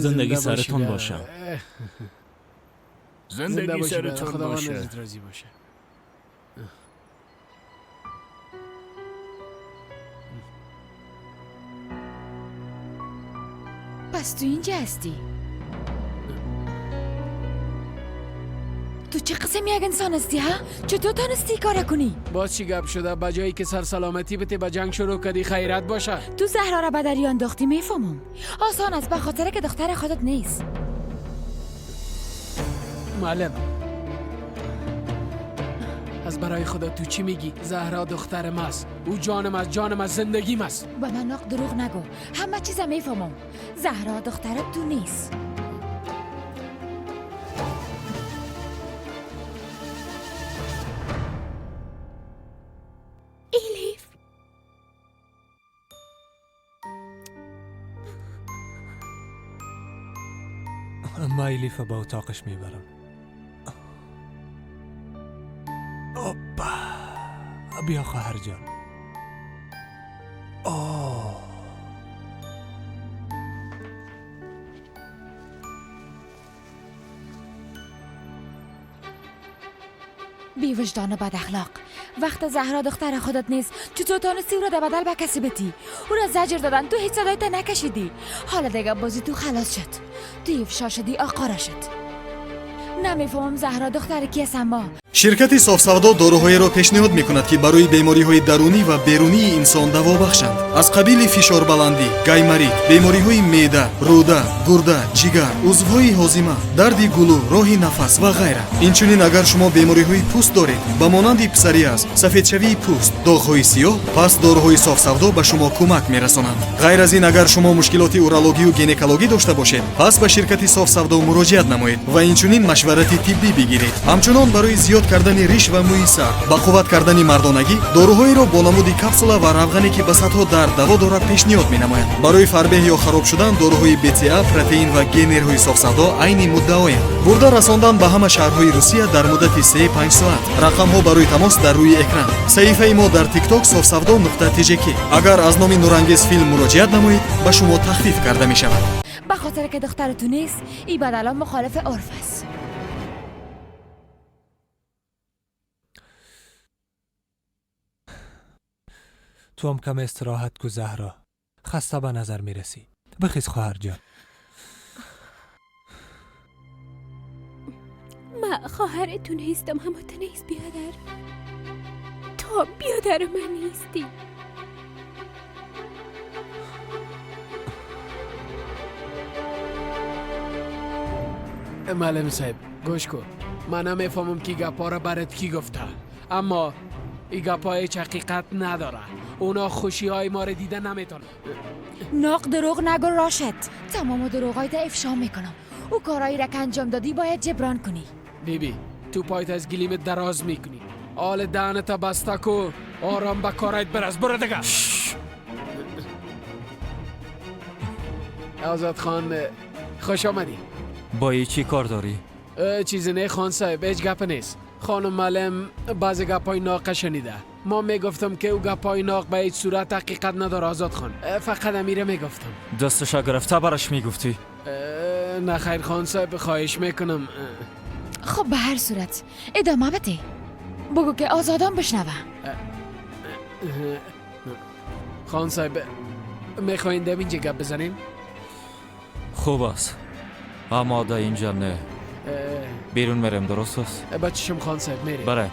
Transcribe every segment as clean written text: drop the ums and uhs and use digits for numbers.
زندگی سرتون باشم. زندگی سرتون خداوند باشه. ازت راضی باشه. پس تو اینجا هستی؟ تو چه قسم یک انسان هستی ها؟ چطور تانستی کار کنی؟ باز چی گپ شده؟ بجایی که سر سلامتی بته به جنگ شروع کردی خیرت باشه. تو زهرا را به دریا انداختی میفهمم. آسان است به خاطر که دختر خودت نیست. معلم از برای خدا تو چی میگی؟ زهرا دخترم است. او جانم است، جانم است، زندگیم است. به من ناق دروغ نگو. همه چیز میفهمم. زهرا دخترت تو نیست. ایلیف اما ایلیف با اتاقش میبرم. اوپا بیا خواهر جان. آه بی وجدان و بد اخلاق. وقت زهرا دختر خودت نیست چطور تانستی او را در بدل به کسی بتی؟ او را زجر دادن تو هیچ صدایت نکشیدی. حالا دیگه بازی تو خلاص شد. تو افشا شدی آقا شد. نمیفهمم زهرا دختر کی است. اما شرکتی صاف‌سودا داروهایро пешниҳод мекунад ки барои бемориҳои дарунӣ ва берунии инсон даво бахшанд. аз қабили фишорбаландӣ, гаймарит, бемориҳои меъда, рӯда, гурда, ҷигар, узвҳои ҳозима, дарди гулӯ, роҳи нафас ва ғайра. инчунин агар шумо бемориҳои пӯст доред ба монанди псориаз, сафедшавии пӯст, доғҳои сиёҳ, пас дороҳои софсавдо ба шумо кӯмак мерасонанд. ғайр аз ин агар шумо мушкилоти урологию гинекологӣ дошта бошед, пас ба ширкати софсавдо муроҷиат намоед ва инчунин машварати тиббӣ бигиред. ҳамчунон барои зиёд кардани риш ва мӯи сар, ба қувват кардани мардонагӣ дороҳоеро бо намуди капсула ва равғане ки ба садҳо дард даво дорад пешниҳод менамоянд. барои фарбеҳ ё хароб шудан дороҳои БЦА, протеин ва генерҳои софсавдо айни муддаоянд. бурда расондан ба ҳама шаҳрҳои Русия дар муддати 3-5 соат. рақамҳо барои тамос дар рӯи экран. саҳифаи мо дар TikTok sofsavdo.tjk. агар аз номи нурангез филм муроҷиат намоед ба шумо тахфиф карда мешавад. به خاطر که دختر تو نیست ای بدلا مخالف عرف است. تو هم کم استراحت کو زهرا. خسته به نظر میرسی. بخیز خواهر جان. من خواهرتون نیستم، اما تو نیست بیادر. تو بیادر من نیستی. معلم صاحب گوش کن. من نمیفهمم که گپا را برات کی گفته، اما این گپا هیچ حقیقت نداره. اونا خوشی های ما رو دیده نمیتونه. ناق دروغ نگو راشد. تمام دروغایت افشا میکنم. او کارایی را که انجام دادی باید جبران کنی. بیبی تو پایت از گلیمت دراز میکنی. آل دهنت بسته کو. آرام به کارایت برس. برو دیگه. آزاد خان خوش آمدی. با ای چی کار داری؟ چیزی نه خان صاحب، هیچ گپ نیست. خانم معلم بعضی گپای ناق شنیده. ما میگفتم که او گپای ناق به هیچ صورت حقیقت نداره. آزاد خان فقط امیره میگفتم. دستش گرفته برش میگفتی؟ نه خیر خان صاحب، خواهش میکنم. خب به هر صورت ادامه بده. بگو که آزادان بشنوه. خان صاحب میخواین در اینجا گپ بزنیم؟ خوب است، اما در اینجا نه. بیرون میرم، درست است؟ بچشم خان صاحب میریم. بله.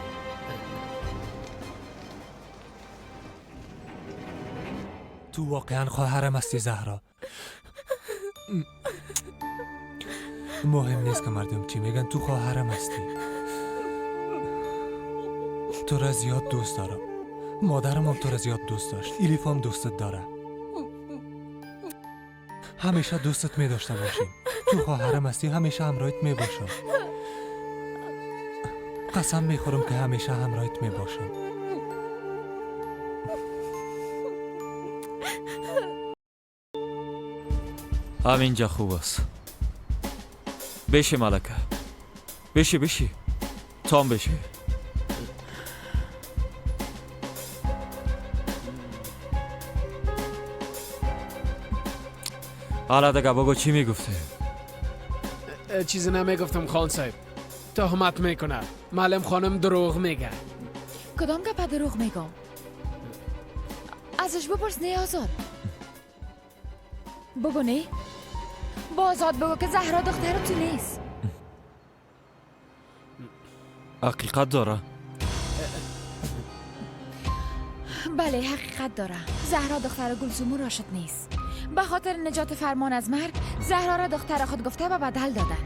تو واقعا خواهرم هستی زهرا. مهم نیست که مردم چی میگن، تو خواهرم هستی. تو را زیاد دوست دارم. مادرم هم تو را زیاد دوست داشت. ایلیف هم دوستت داره. همیشه دوستت می داشته باشیم. تو خواهرم هستی، همیشه همراهت می باشم. قسم می خورم که همیشه همراهت می باشم. همینجا خوب است. بشی ملکه، بشی تام بشی. حالا دیگه بگو چی میگفته؟ چیزی نمیگفتم خان صاحب. تهمت میکنه. معلم خانم دروغ میگه. کدام گپ دروغ میگم؟ ازش بپرس نه آزاد. بگو نه. با آزاد بگو که زهرا دختر تو نیست. حقیقت داره. بله حقیقت داره. زهرا دختر گلسوم و راشد نیست. به خاطر نجات فرمان از مرگ زهرا را دختر خود گفته و بدل دادن.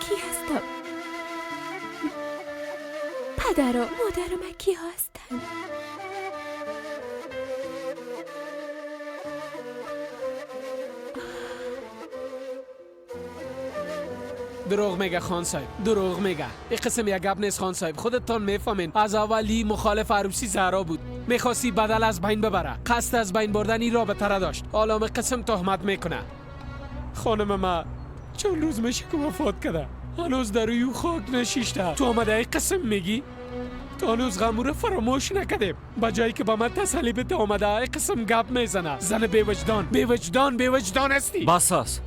کی هستم؟ پدر و مادر من کی هستن؟ دروغ میگه خان صاحب. دروغ میگه. این قسم یک گپ نیست خان صاحب. خودتان میفهمین. از اولی مخالف عروسی زهرا بود. میخواستی بدل از بین ببره. قصد از بین بردن این رابطه را داشت. حالا قسم تهمت میکنه. خانم ما چند روز میشه که وفات کرده. هنوز در روی خاک نشیشته. تو آمده ای قسم میگی؟ تو هنوز غمو رو فراموش نکردیم. با جایی که با من تسلی بده آمده ای قسم گپ میزنه. زن بی وجدان. بی وجدان. بی وجدان هستی. بس است.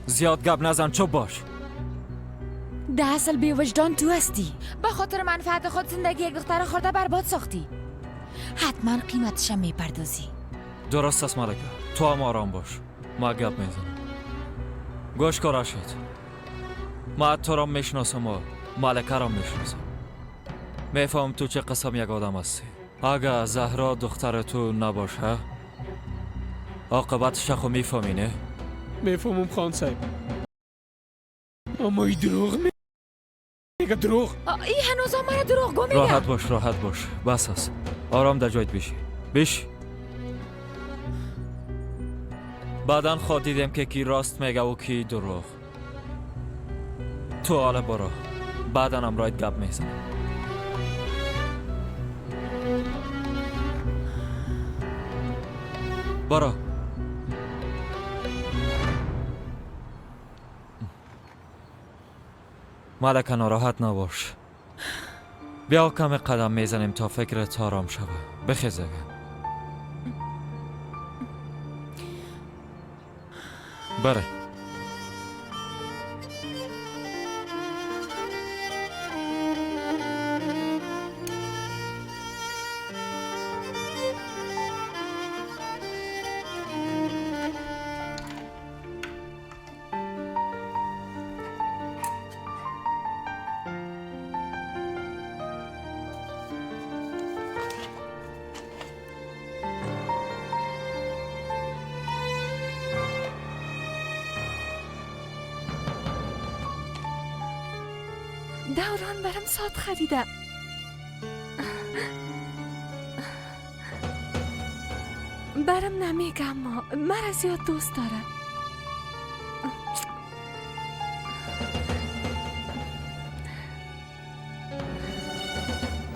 زیاد گپ نزن، چوب باش. ده اصل بی وجدان تو هستی. به خاطر منفعت خود زندگی یک دختر خورده برباد ساختی. حتما قیمتشم میپردازی. درست است ملکه. تو هم آرام باش. ما گپ میزنم. گوش کن راشد. ما تو را میشناسم و ملکه را میشناسم. میفهم تو چه قسم یک آدم هستی. اگه زهرا دختر تو نباشه عاقبتش خو میفهمی نه؟ میفهمم خان صاحب. اما ای دروغ میگه. دروغ. ای هنوز هم مرا دروغ گو میگه. راحت باش، راحت باش. بس است. آرام در جایت بشی. بش. بعدن خود دیدم که کی راست میگه و کی دروغ. تو حالا برو. بعدن هم رایت گپ میزنم. برو. ملکه ناراحت نباش. بیا کم قدم میزنیم تا فکرت آرام شوه. بخیزه. بره. دوران برام ساعت خریده. برام نمیگه اما مرا زیاد دوست داره.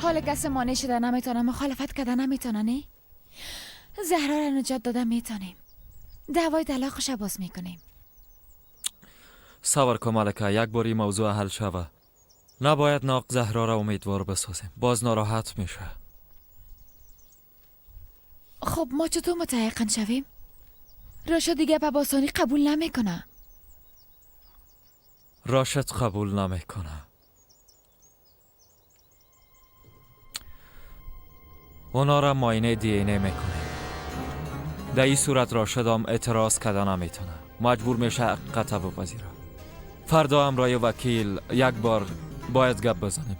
حال کسی مانع شده نمیتونه، مخالفت کرده نمیتونه. نه زهرا را نجات داده میتونیم. دعوای طلاقش باز میکنیم. صبر کن ملکه. یک باری موضوع حل شوه. نباید ناق زهرا را امیدوار بسازیم. باز ناراحت میشه. خب ما چطور متحقن شویم؟ راشد دیگه به باسانی قبول نمیکنه. راشد قبول نمیکنه. اونا را معاینه دی این ای میکنیم. در این صورت راشدام اعتراض کردن نمیتونه، مجبور میشه حقیقت بپذیره. فردا همراه وکیل یک بار باید گپ بزنیم،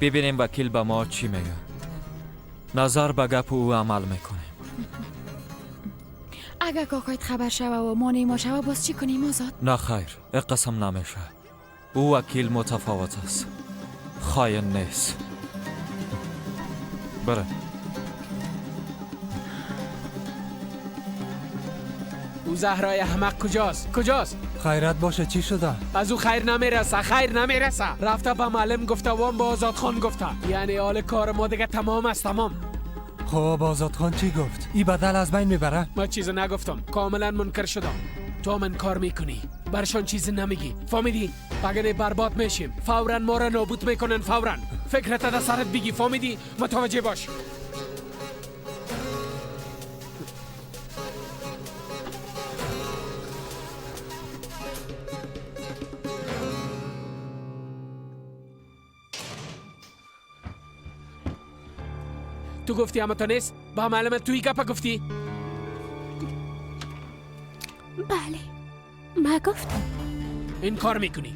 ببینیم وکیل به ما چی میگه. نظر به گپ او عمل میکنیم. اگه کاکایت خبر شوه و مانع ما شوه باز چی کنیم آزاد؟ نه خیر، این قسم نمیشه. او وکیل متفاوت است، خاین نیست. بره. او زهرای احمق کجاست؟ خیرت باشه چی شده؟ از او خیر نمیرسه. رفته به معلم گفته وام با آزاد خان گفته، یعنی حال کار ما دیگه تمام است. تمام. خب آزاد خان چی گفت؟ ای بدل از بین میبره؟ ما چیز نگفتم، کاملا منکر شدم. تو من کار میکنی، برشان چیز نمیگی، فهمیدی؟ اگر برباد میشیم فوراً ما را نابود میکنن. فوراً فکرت در سرت بگی، فهمیدی؟ متوجه باش. تو گفتی اما تو نیست؟ با معلمت توی گپا گفتی؟ بله ما گفتم. این کار میکنی،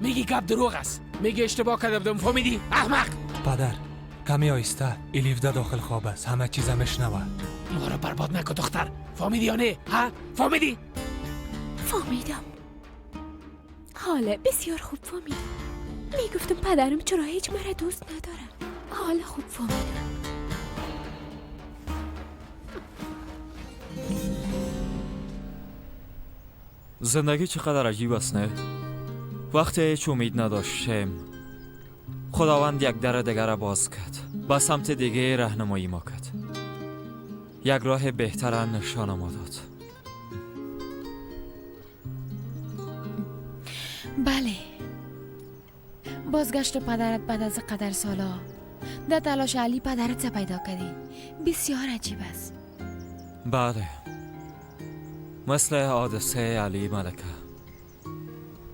میگی گپ دروغ است، میگی اشتباه کرده بودم، فهمیدی؟ احمق. پدر کمی آیسته، الیفده داخل خواب است، همه چیزم میشنوه. ما را برباد نکن دختر، فهمیدی یا نه؟ ها؟ فهمیدی؟ فهمیدم. حالا بسیار خوب فهمیدم. میگفتم پدرم چرا هیچ مرا دوست نداره. حالا خوب فهمیدم. زندگی چقدر عجیب است نه؟ وقتی هیچ امید نداشتیم خداوند یک در دیگر را باز کرد، به سمت دیگه راهنمایی ما کرد، یک راه بهتر نشان ما داد. بله، بازگشت پدرت بعد از قدر سالا در تلاش علی پدرت پیدا کردی، بسیار عجیب است. بله، مثل حادثه علی ملکه.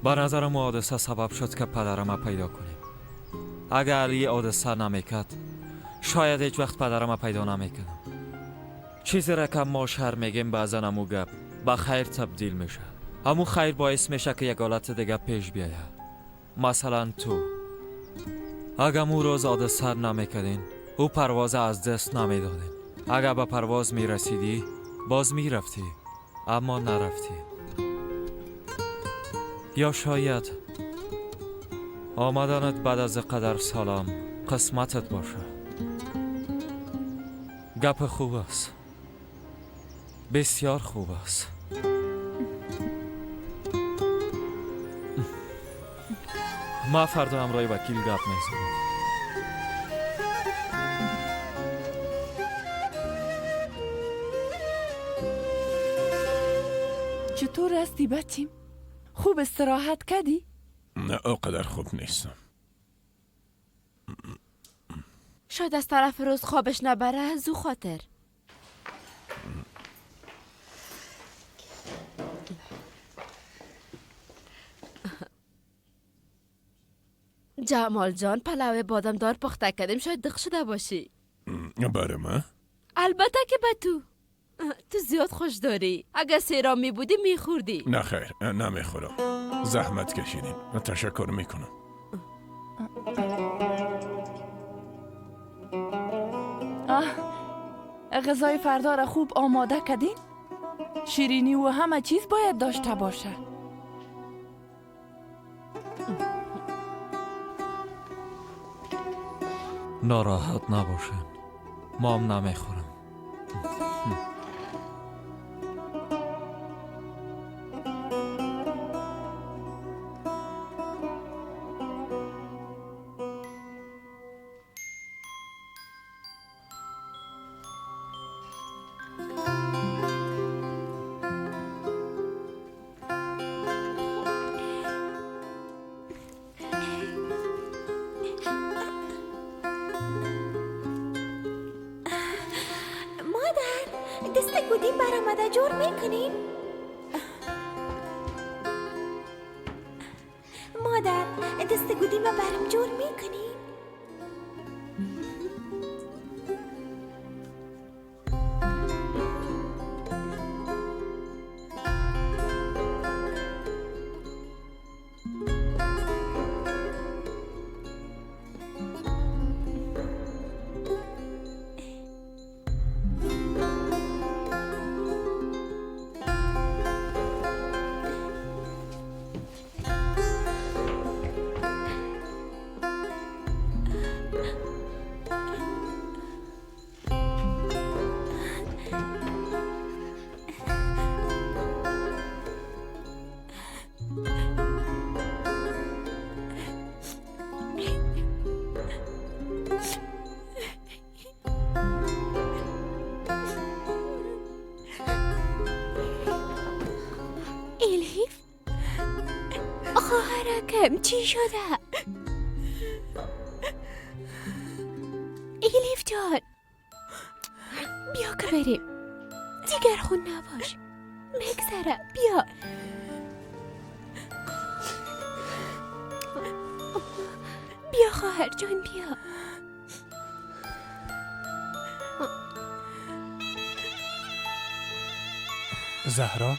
به نظرم حادثه سبب شد که پدرم پیدا کنیم. اگر علی حادثه نمیکرد شاید هیچ وقت پدرم پیدا نمیکردم. چیزی را که ما شهر میگیم بعضا امو گپ به خیر تبدیل میشه. امو خیر باعث میشه که یک حالت دیگه پیش بیایه. مثلا تو اگر مو روز حادثه نمیکردین او پرواز از دست نمیدادین. اگر به پرواز میرسیدی باز میرفتی اما نرفتی. یا شاید آمدنت بعد از قدر سالم قسمتت باشه. گپ خوب است، بسیار خوب است. ما فردا همراه وکیل گپ میزنم. چطور هستی بچیم؟ خوب استراحت کردی؟ نه اقدر خوب نیستم. شاید از طرف روز خوابش نبره زو خاطر. جمال جان پلو بادمدار پخته کردیم، شاید دق شده باشی. برای من؟ البته که به تو زیاد خوش داری. اگه سیرام می بودی می خوردی. نه خیر، نمیخورم. زحمت کشیدین. تشکر میکنم. غذای فردا را خوب آماده کردین؟ شیرینی و همه چیز باید داشته باشه. ناراحت نباشین، ما هم نمیخورم. دست گودیم برآمده جور میکنیم؟ مادر دست گودیم برام جور میکنیم؟ کم چی شده؟ ایلیف جان بیا که بریم. دیگر خون نباش، مگذره. بیا. بیا خواهر جان بیا. زهرا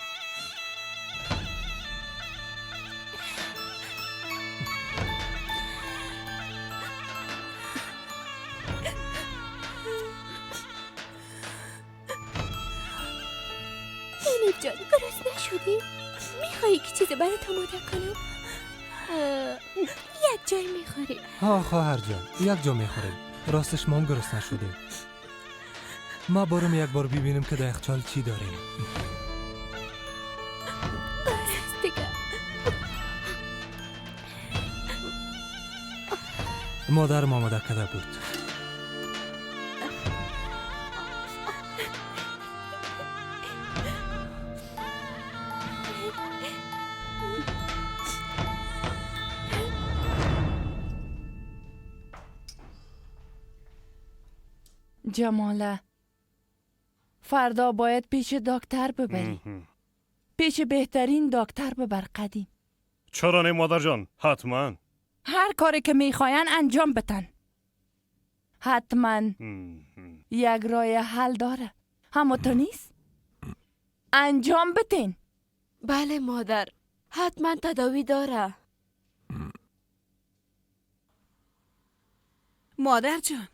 ایلیف جان گرسنه نشدی؟ میخوایی که چیزی برات آماده کنم؟ یک جای میخوری؟ ها خواهر جان، یک جا میخوریم. راستش مام گرسنه شده. ما برم یک بار ببینیم که در یخچال چی داریم. راست دیگه. مادرم آماده کرده بود. جماله فردا باید پیش دکتر ببری. پیش بهترین دکتر ببر قدیم. چرا نه مادر جان؟ حتما. هر کاری که میخواین انجام بتن. حتما یک راه حل داره. همه تو نیست؟ انجام بتین. بله مادر، حتما تداوی داره. مادر جان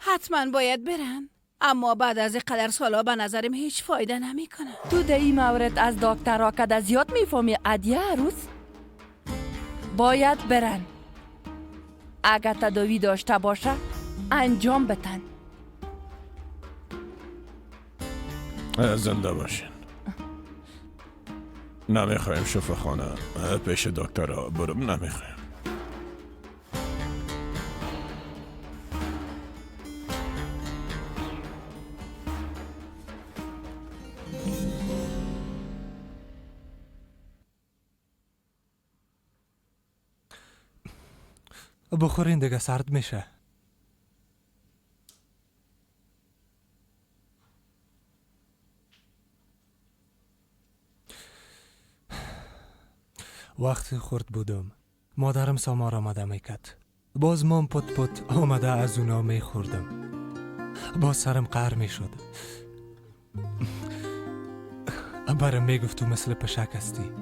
حتما باید برن، اما بعد از قدر سالا به نظرم هیچ فایده نمیکنه. تو در این مورد از دکترها کده زیاد میفهمی عدیه عروس؟ باید برن. اگر تداوی داشته باشه انجام بتن. زنده باشین. نمیخوایم شفاخانه پیش دکترها برم، نمیخوایم. بخورین دیگه، سرد میشه. وقتی خورد بودم مادرم سامار آمده میکرد. باز مام پت پت آمده از اونا میخوردم. باز سرم قهر میشد. برم میگفت تو مثل پشک هستی.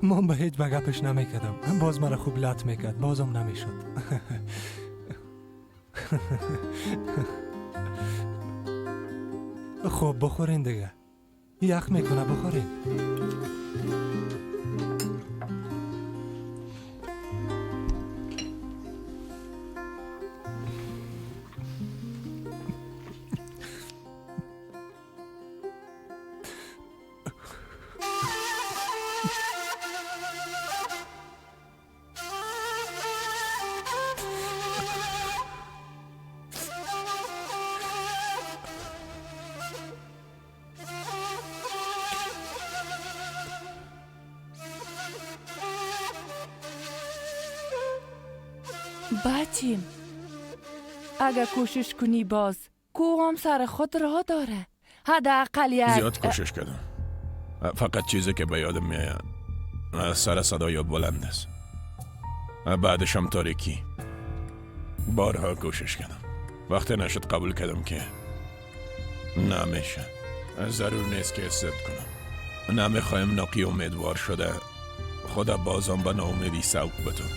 مام به هیچ بگپش نمیکردم. باز مرا خوب لط میکرد. بازم نمیشد. خب بخورین دیگه. یخ میکنه، بخورین. بچیم اگر کوشش کنی باز کو هم سر خود راه داره. حداقل یک زیاد کوشش کردم. فقط چیزی که به یادم میاد سر صدای بلند است. بعدش هم تاریکی. بارها کوشش کردم. وقتی نشد قبول کردم که نمیشه. ضرور نیست که ضد کنم. نمیخوایم ناقی امیدوار شده خدا بازم به ناامیدی سوق بتون.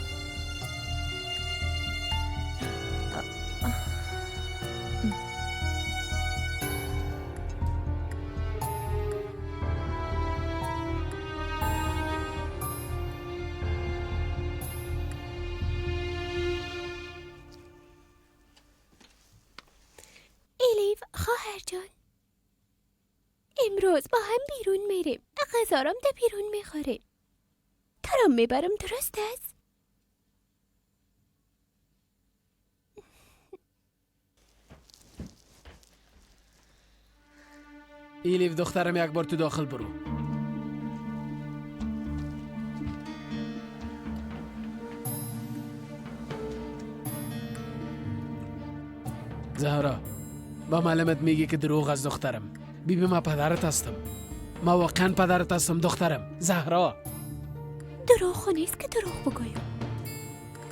ایلیف خواهر جان، امروز با هم بیرون میریم. غذارم ده بیرون میخوریم. ترام میبرم، درست است؟ ایلیف دخترم یک بار تو داخل برو. زهرا با معلمت میگی که دروغ از دخترم. بیبی ما پدرت هستم. ما واقعا پدرت هستم دخترم. زهرا دروغ خو نیست که دروغ بگویم.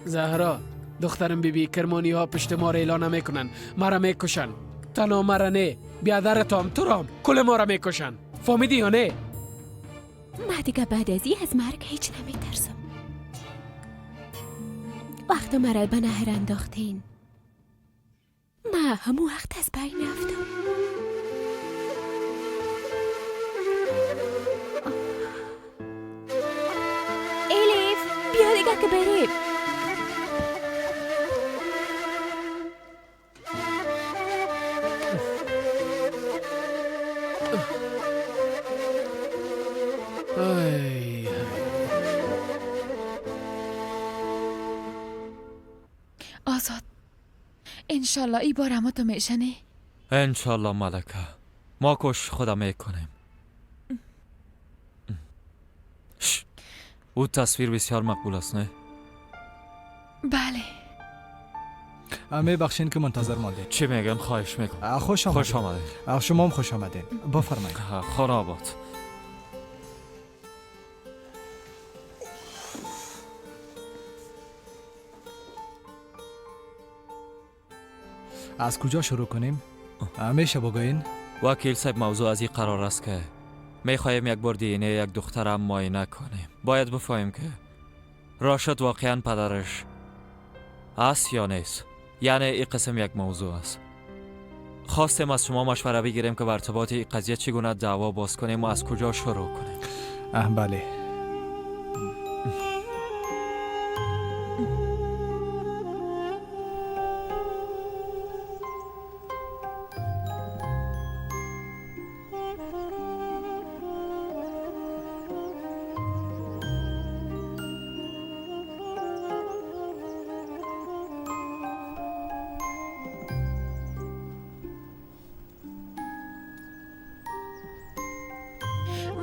زهرا دخترم بیبی کرمانی ها پشت ما را اعلان میکنن، ما را میکشن. تنها ما را نه، بیادرت هم تو رام کل ما را میکشن. فهمیدی یا نه؟ ما دیگه بعد از این از مرگ هیچ نمیترسم. وقت مرا به نهر انداختین، ما همون وقت از بین رفتم. الیف بیا دیگه که بریم. آزاد انشالله ای بار اما تو میشنه. انشالله ملکه، ما کش خدا میکنیم. او تصویر بسیار مقبول است نه؟ بله. میبخشین که منتظر ماندین. چی میگم؟ خواهش میکنم. خوش آمدین. خوش آمدین. شما هم خوش آمدین. بفرمایید. خانه آباد. از کجا شروع کنیم؟ میشه بگوین؟ وکیل صاحب، موضوع از این قرار است که میخواهیم یک بار دی ان ای یک دخترم معاینه کنیم. باید بفهمیم که راشد واقعا پدرش است یا نیست. یعنی این قسم یک موضوع است. خواستیم از شما مشوره بگیریم که بر ارتباط این قضیه چگونه دعوا باز کنیم و از کجا شروع کنیم. بله.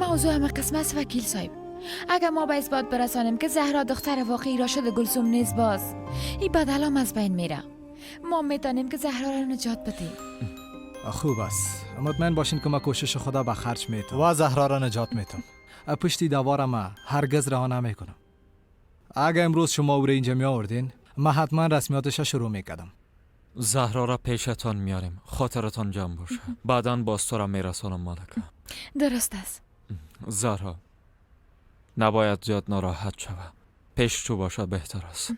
موضوع همه قسم است وکیل صاحب. اگر ما به اثبات برسانیم که زهرا دختر واقعی راشد گلسوم نیست، باز این بدلام از بین میره. ما میتونیم که زهرا را نجات بدیم. خوب است. مطمئن باشین که ما کوشش خدا به خرج میتم و زهرا را نجات میتم. پشتی دوار ما هرگز رها نمیکنم. اگر امروز شما او را اینجا می آوردین، ما حتما رسمیاتش شروع میکردم. زهرا را پیشتان میاریم. خاطرتان جمع باشه. بعداً باز تو را میرسانم ملکه. درست است. زهرا نباید زیاد ناراحت شود. پیش تو باشه بهتر است.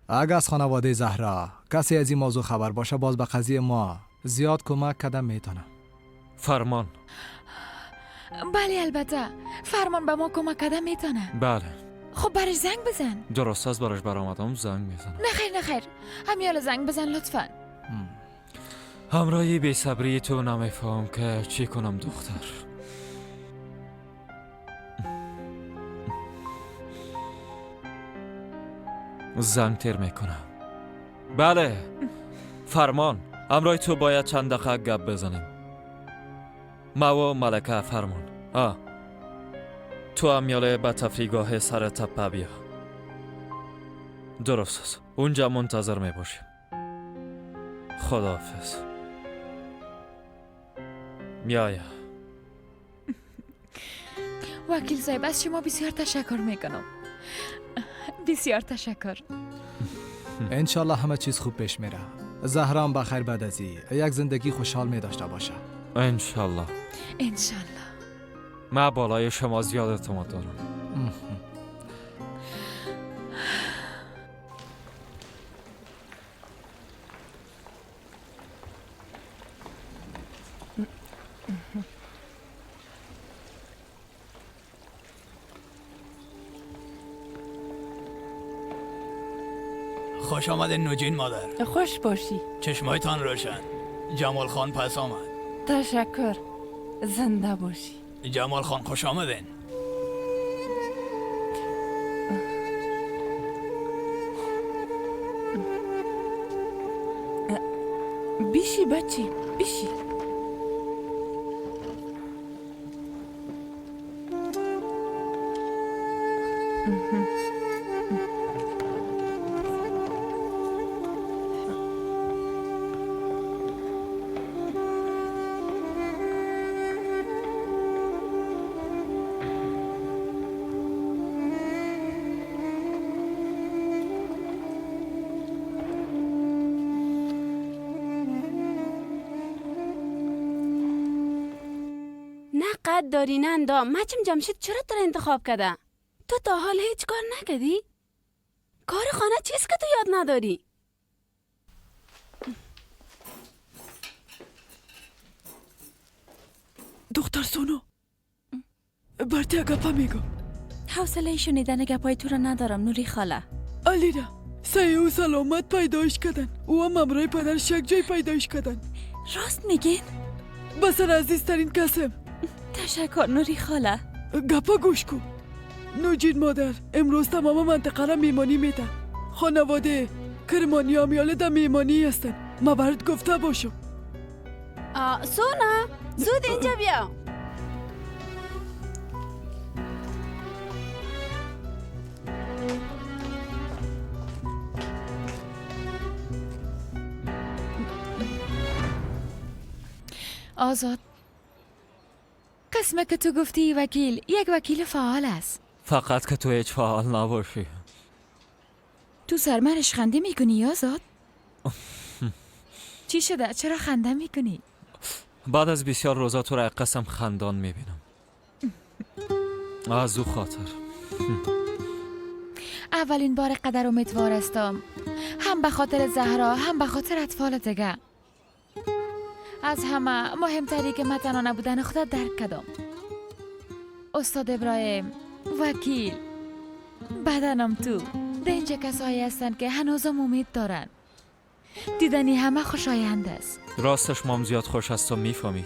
اگر از خانواده زهرا کسی از این موضوع خبر باشه، باز به قضیه ما زیاد کمک کردن میتونه. فرمان. بله البته فرمان به ما کمک کردن میتونه. بله. خب برش زنگ بزن. درست است، برش برآمدم زنگ میزنم. نخیر همیال زنگ بزن لطفا. همراهی بی صبری تو نمیفهم که چی کنم دختر. زنگ تیر میکنم. بله فرمان. همراه تو باید چند دقیقه گپ بزنیم. ما و ملکه. فرمان. تو امیاله به تفریحگاه سر تپه بیا. درست است، اونجا منتظر می باشیم. خداحافظ. میایا. وکیل صاحب از شما بسیار تشکر میکنم. بسیار تشکر. انشالله همه چیز خوب پیش میره. زهرا هم بخیر بعد از این یک زندگی خوشحال می داشته باشه. انشالله. انشالله. من بالای شما زیاد اعتماد دارم. خوش آمدین نوجین مادر. خوش باشی. چشمایتان روشن. جمال خان پس آمد. تشکر. زنده باشی. جمال خان خوش آمدین. بیشی بچی بیشی. قد داری نندا مچم جمشید چرا تو را انتخاب کرده؟ تو تا حال هیچ کار نکردی؟ کار خانه چیست که تو یاد نداری؟ دختر سونا برتی گپا میگو. حوصله شنیدن گپای تو را ندارم نوری خاله. علینا صحیح و سلامت پیدایش کردن او هم امرای پدرش یک جای پیدایش کردن. راست میگین؟ بسر عزیزترین کسم. تشکر نوری خاله. گپا گوش کن. نوجین مادر امروز تمام منطقه را میمانی میدن. خانواده کرمانی آمیاله در میمانی هستن. ما برات گفته باشم. سونا زود اینجا بیا. آزاد، قسمه که تو گفتی وکیل یک وکیل فعال است. فقط که تو هیچ فعال نباشی. تو سرمنش خنده میکنی آزاد؟ چی شده؟ چرا خنده میکنی؟ بعد از بسیار روزا تو را قسم خندان میبینم. از او خاطر اولین بار قدر امیدوار هستم، هم به خاطر زهرا هم به خاطر اطفال دیگه. از همه مهمتری که من تنها نبودن خدا درک کردم. استاد ابراهیم، وکیل، بدنم تو دینجا کسایی هستن که هنوزم امید دارن. دیدنی همه خوشایند است. راستش مام زیاد خوش است و میفهمی.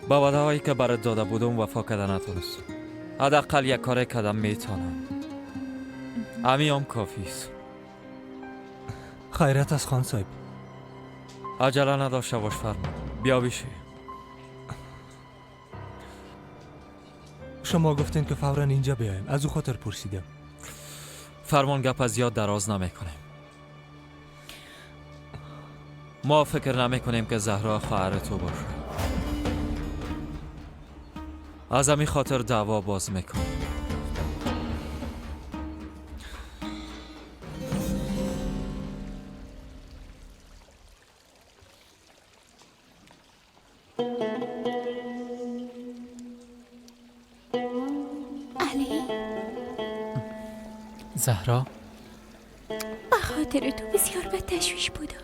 با وعده هایی که برات داده بودم وفا کردن نتونست. حداقل یک کار کردم میتونم. همین کافی است. خیرت از خان صاحب. عجله نداشته باش فرمان. بیا بیشی. شما گفتین که فوراً اینجا بیایم. از او خاطر پرسیدم. فرمان گپ از زیاد دراز نمیکنیم. ما فکر نمیکنیم که زهرا خواهر تو باشه. از همین خاطر دعوا باز میکنیم. زهرا به خاطر تو بسیار به تشویش بودم.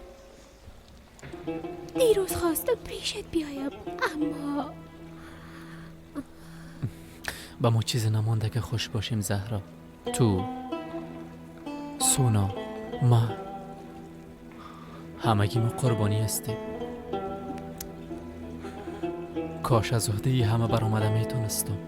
دیروز خواستم پیشت بیایم اما با ما چیز نمانده که خوش باشیم زهرا. تو، سونا، ما همگی ما قربانی هستیم. کاش از عهده ای همه بر آمده میتونستم.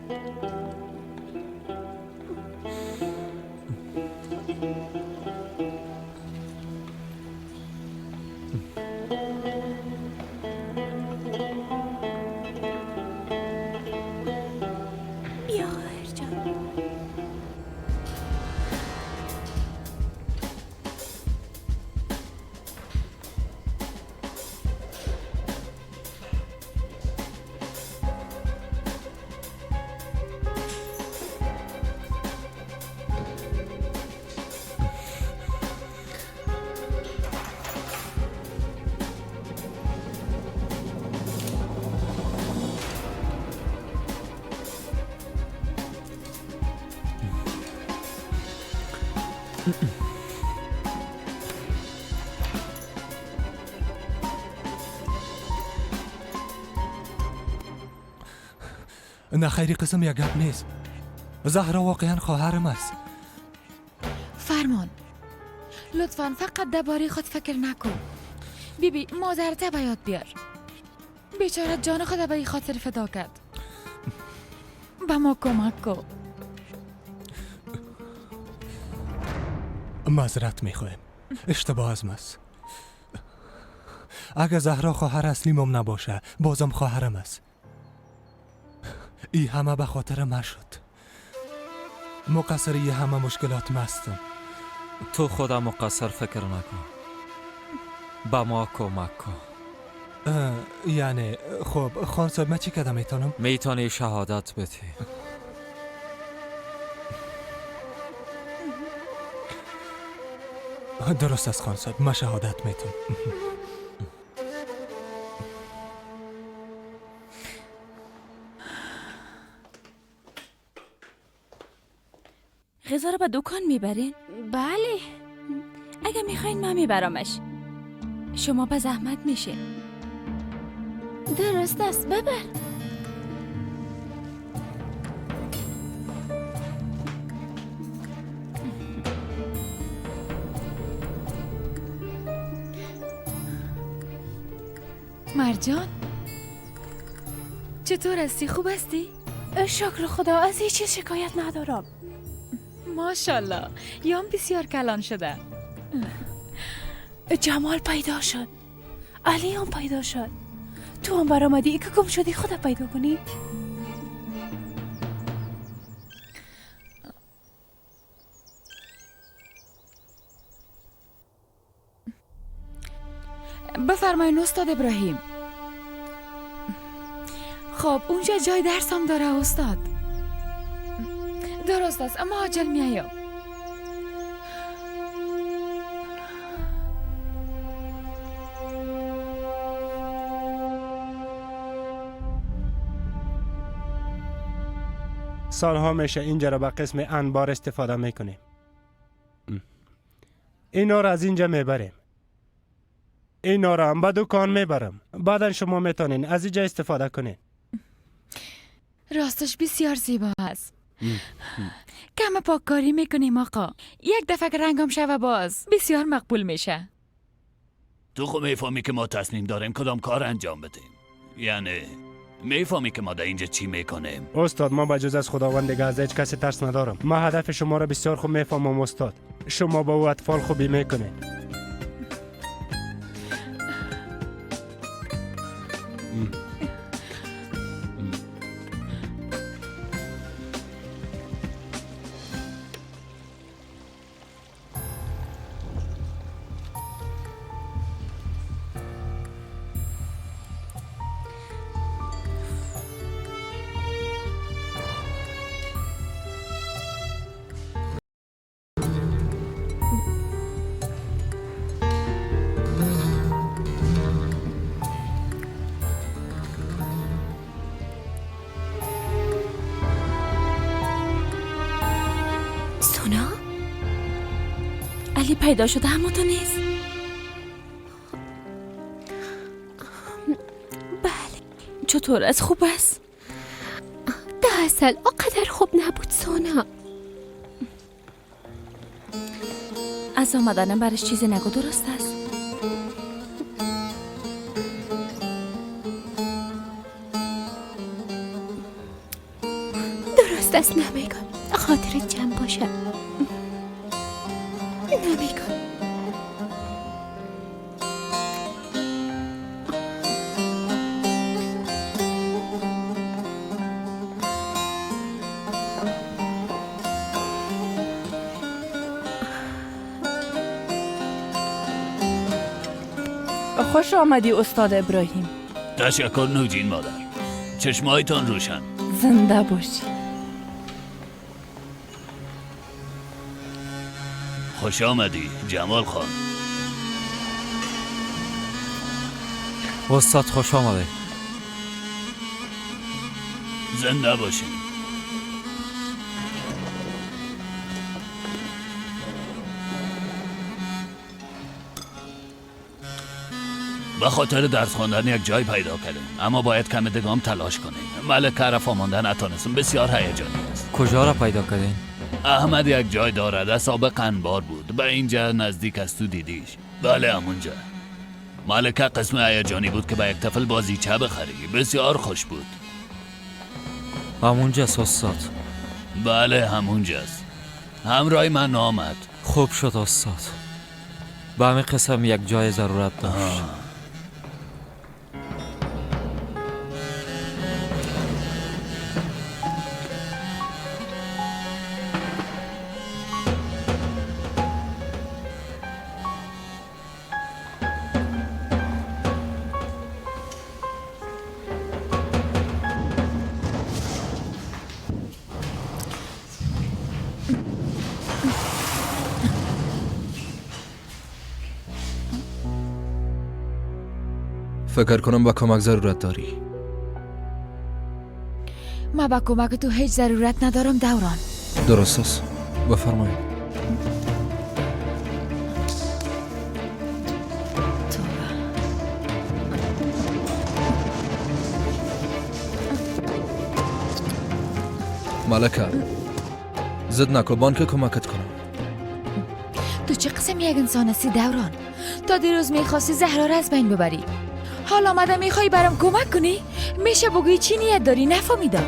نه خیری قسم یک گپ نیست. زهرا واقعا خواهرم است. فرمان لطفاً فقط درباره خود فکر نکن. بیبی مادرته به یاد بیار. بیچاره جان خود به این خاطر فدا کرد. به ما کمک کن. معذرت میخوایم. اشتباه از ماست. اگر زهرا خواهر اصلیمم نباشه بازم خواهرم است. ای همه به خاطر ما شد. مقصر ای همه مشکلات مستم. تو خودم مقصر فکر نکن. با ما کمک کن. یعنی خب خان صاحب من چی کده میتونم؟ میتونی شهادت بدی. درست است خان صاحب، من شهادت میتونم. غذا رو به دکان میبرین؟ بله. اگه میخواین من میبرمش. شما به زحمت میشه. درست است، ببر. مرجان چطور هستی؟ خوب هستی؟ شکر خدا، از هیچ چیز شکایت ندارم. ماشاءالله، یام بسیار کلان شده. جمال پیدا شد، علی هم پیدا شد. تو هم برآمدی که گم شدی خدا پیدا کنی. بفرمایین استاد ابراهیم. خب اونجا جای درسم داره استاد. درست است، اما عاجل میایم. سالها میشه اینجا را به قسم انبار استفاده میکنیم. اینا را از اینجا میبریم. اینا را هم به دکان میبرم. بعدا شما میتونین از اینجا استفاده کنین. راستش بسیار زیبا است. کم پاککاری میکنیم آقا. یک دفعه که رنگم شوه باز بسیار مقبول میشه. تو خب میفهمی که ما تصمیم داریم کدام کار انجام بدیم. یعنی میفهمی که ما در اینجا چی میکنیم. استاد، ما به جز از خداوند دیگه از هیچ کسی ترس ندارم. ما هدف شما را بسیار خوب میفهمم استاد. شما با او اطفال خوبی میکنین. علی پیدا شده اما تو نیست. بله. چطور از خوب است؟ ده اصل اقدر خوب نبود سونا. از آمدنم برش چیزی نگو، درست است؟ درست است، نمیگم. خاطرت جمع باشه. نمیگم. خوش آمدی استاد ابراهیم. تشکر نوجین مادر. چشمایتان روشن. زنده باشی. خوش آمدی جمال خان. استاد خوش آمده. زنده باشین. به خاطر درس خواندن یک جای پیدا کردیم، اما باید کم دگام تلاش کنیم. ملکه را فهماندن نتانستم، بسیار هیجانی است. کجا را پیدا کردین؟ احمد یک جای دارد، سابق انبار بود. به اینجا نزدیک است، تو دیدیش. بله همونجا. ملکه قسم هیجانی بود که به یک طفل بازیچه بخری. بسیار خوش بود. همونجاست استاد. بله همونجاست. همراه من آمد. خوب شد استاد. به همین قسم یک جای ضرورت داشت. فکر کنم با کمک ضرورت داری. من با کمک تو هیچ ضرورت ندارم دوران. درست است. بفرمایید. ملکه زد نکو بان که کمکت کنم. تو چه قسم یک انسان هستی دوران؟ تا دیروز میخواستی زهرا را از بین ببری، حال آمده میخوای برام کمک کنی؟ میشه بگویی چی نیت داری؟ نفهمیدم.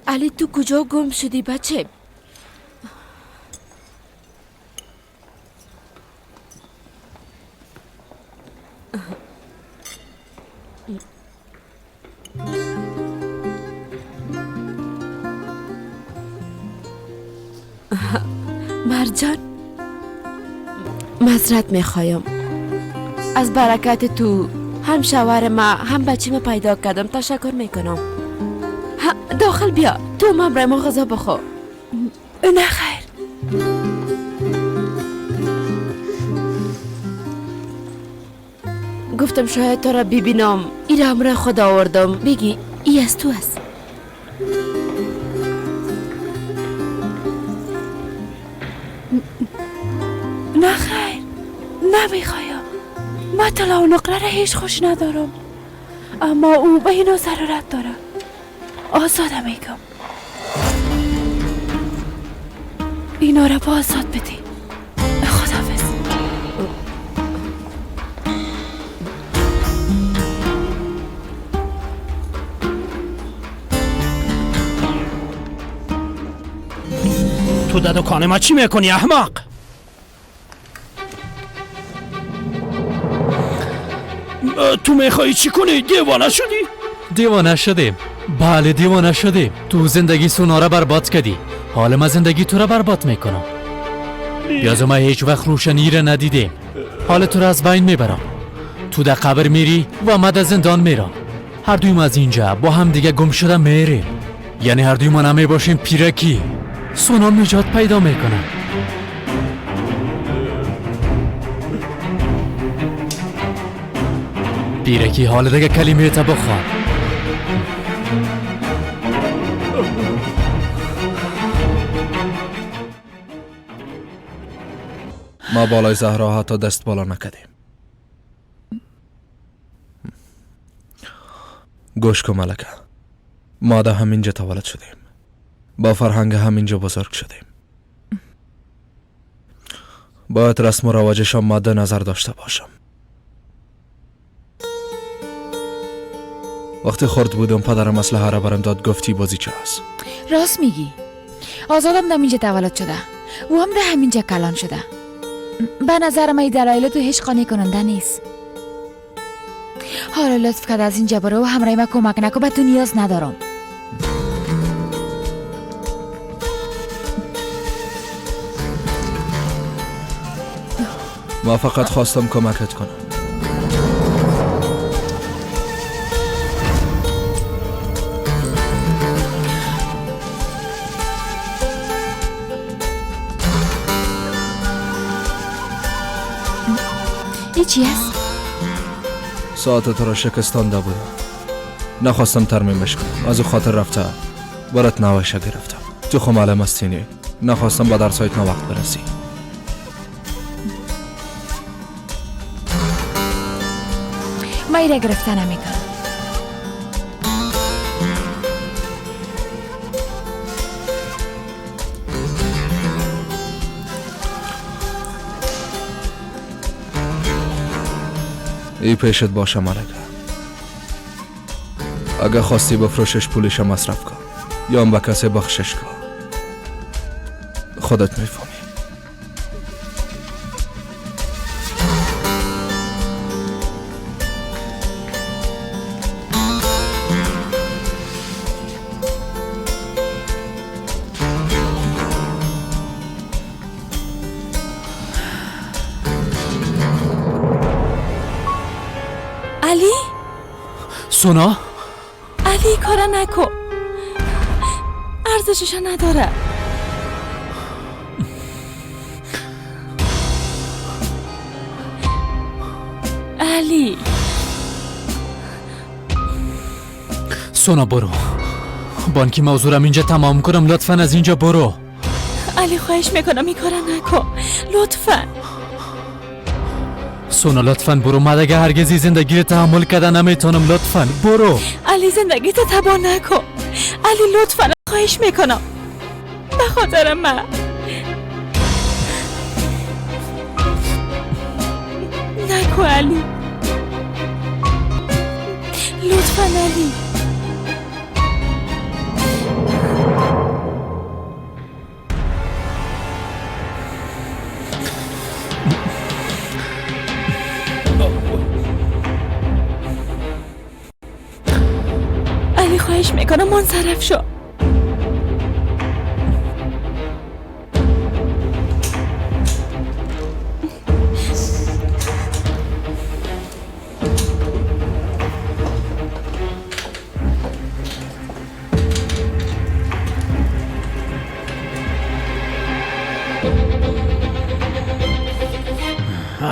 علی تو کجا گم شدی بچه؟ مرجان معذرت میخوایم، از برکت تو هم شوهر ما هم بچه ما پیدا کردم. تشکر میکنم. داخل بیا، تو برای ما غذا بخور. نه خیر. گفتم شاید تو را ببینم، این را همراه خود آوردم. بگی ای از تو است. نه خیر، نمیخوایم. من طلا و نقره را هیچ خوش ندارم، اما او به اینو ضرورت داره. آزاده میگم اینا را با آزاد بدی. خداحافظ. تو در دکان ما چی میکنی احمق؟ تو میخوایی چی کنی؟ دیوانه شدی؟ دیوانه شدیم. بله دیوانه شدیم. تو زندگی سونا را برباد کردی، حالا من زندگی تو را برباد میکنم. بیاز ما هیچ وقت روشنی را ندیدیم، حالا تو را از بین میبرم. تو در قبر میری و من در زندان میرم. هر دویم از اینجا با هم دیگه گم شده میریم، یعنی هر دویم نمی باشیم پیرکی. سونا نجات پیدا میکنه. پیرکی حالا دیگه کلمه تا بخواه. ما بالای زهرا حتی دست بالا نکردیم. گوش کن ملکه، ما در همینجا تولد شدیم، با فرهنگ همینجا بزرگ شدیم. باید رسم و رواجش مد نظر داشته باشم. وقتی خرد بودم پدرم اسلحه را برم داد، گفتی بازی چه هست. راست میگی، آزادم در اینجا تولد شده و هم در همینجا کلان شده. به نظر من دلایل تو هیچ قانع کننده نیست. حالا لطف کرد از اینجا برو و همراه من کمک نکن، به تو نیاز ندارم. ما فقط خواستم کمکت کنم. ای چی هست؟ ساعت تو را شکستانده بودم، نخواستم ترمیمش کنم، از او خاطر رفته برات نوشه گرفتم. تو خو معلم هستینی، نخواستم با درسایت وقت برسی. من ایره گرفته نمیکنم. ای پیشت باشه ملکه، اگه خواستی بفروشش پولش مصرف کن یا هم به کسی بخشش کن، خودت میفهمی. علی؟ سونا؟ علی کارا نکن، ارزشش نداره. علی سونا برو بانکی موضوعم اینجا تمام کنم. لطفا از اینجا برو. علی خواهش میکنم این کارا نکن لطفا. سونا لطفا برو. من دیگه هرگزی زندگی رو تحمل کردن نمیتونم. لطفا برو. علی زندگی تو تباه نکن. علی لطفا خواهش میکنم به خاطر من. نکن علی لطفا علی. علی خواهش میکنم منصرف شو.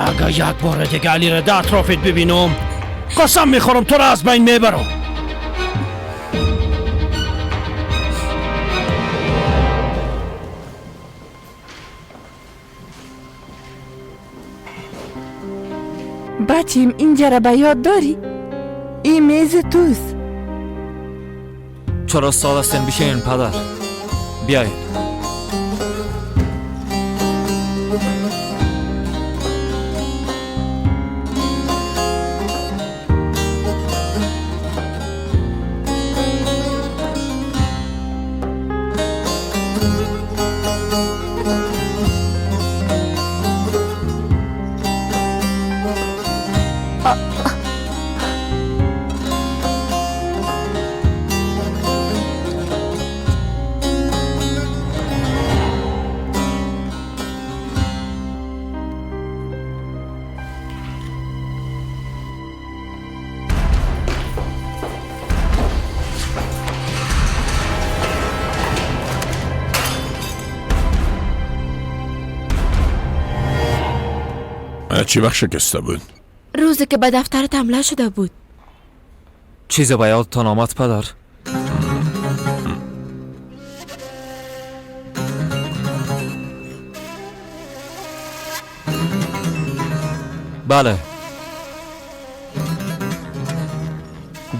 اگه یک بار دیگه علی را در اطرافت ببینم قسم میخورم تو را از بین میبرم. بچیم اینجا را به یاد داری؟ این میز توست. چرا سال هستین بشین پدر. بیایید. چی وقت شکسته بود؟ روزی که به دفترت حمله شده بود. چیزی به یادتان آمد پدر؟ بله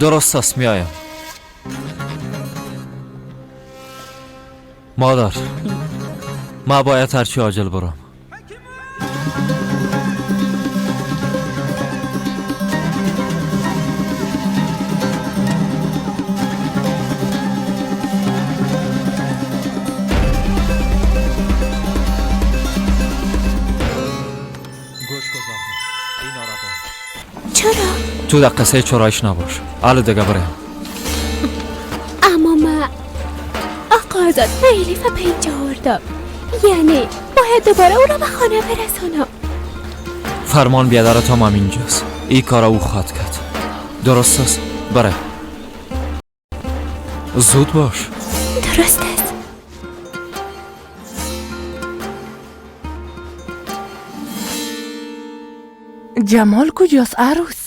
درست است میایم. مادر ما باید هرچی عاجل برم. تو در قصه چرایش نباش. حالا دیگه بریم. اما من آقا آزاد خیلی پینجا آوردم. یعنی باید دوباره او را به خانه برسانم. فرمان بیادر تمام اینجاست. این کار او خواهد کرد. درست است؟ بریم. زود باش. درست است. جمال کجاست عروس؟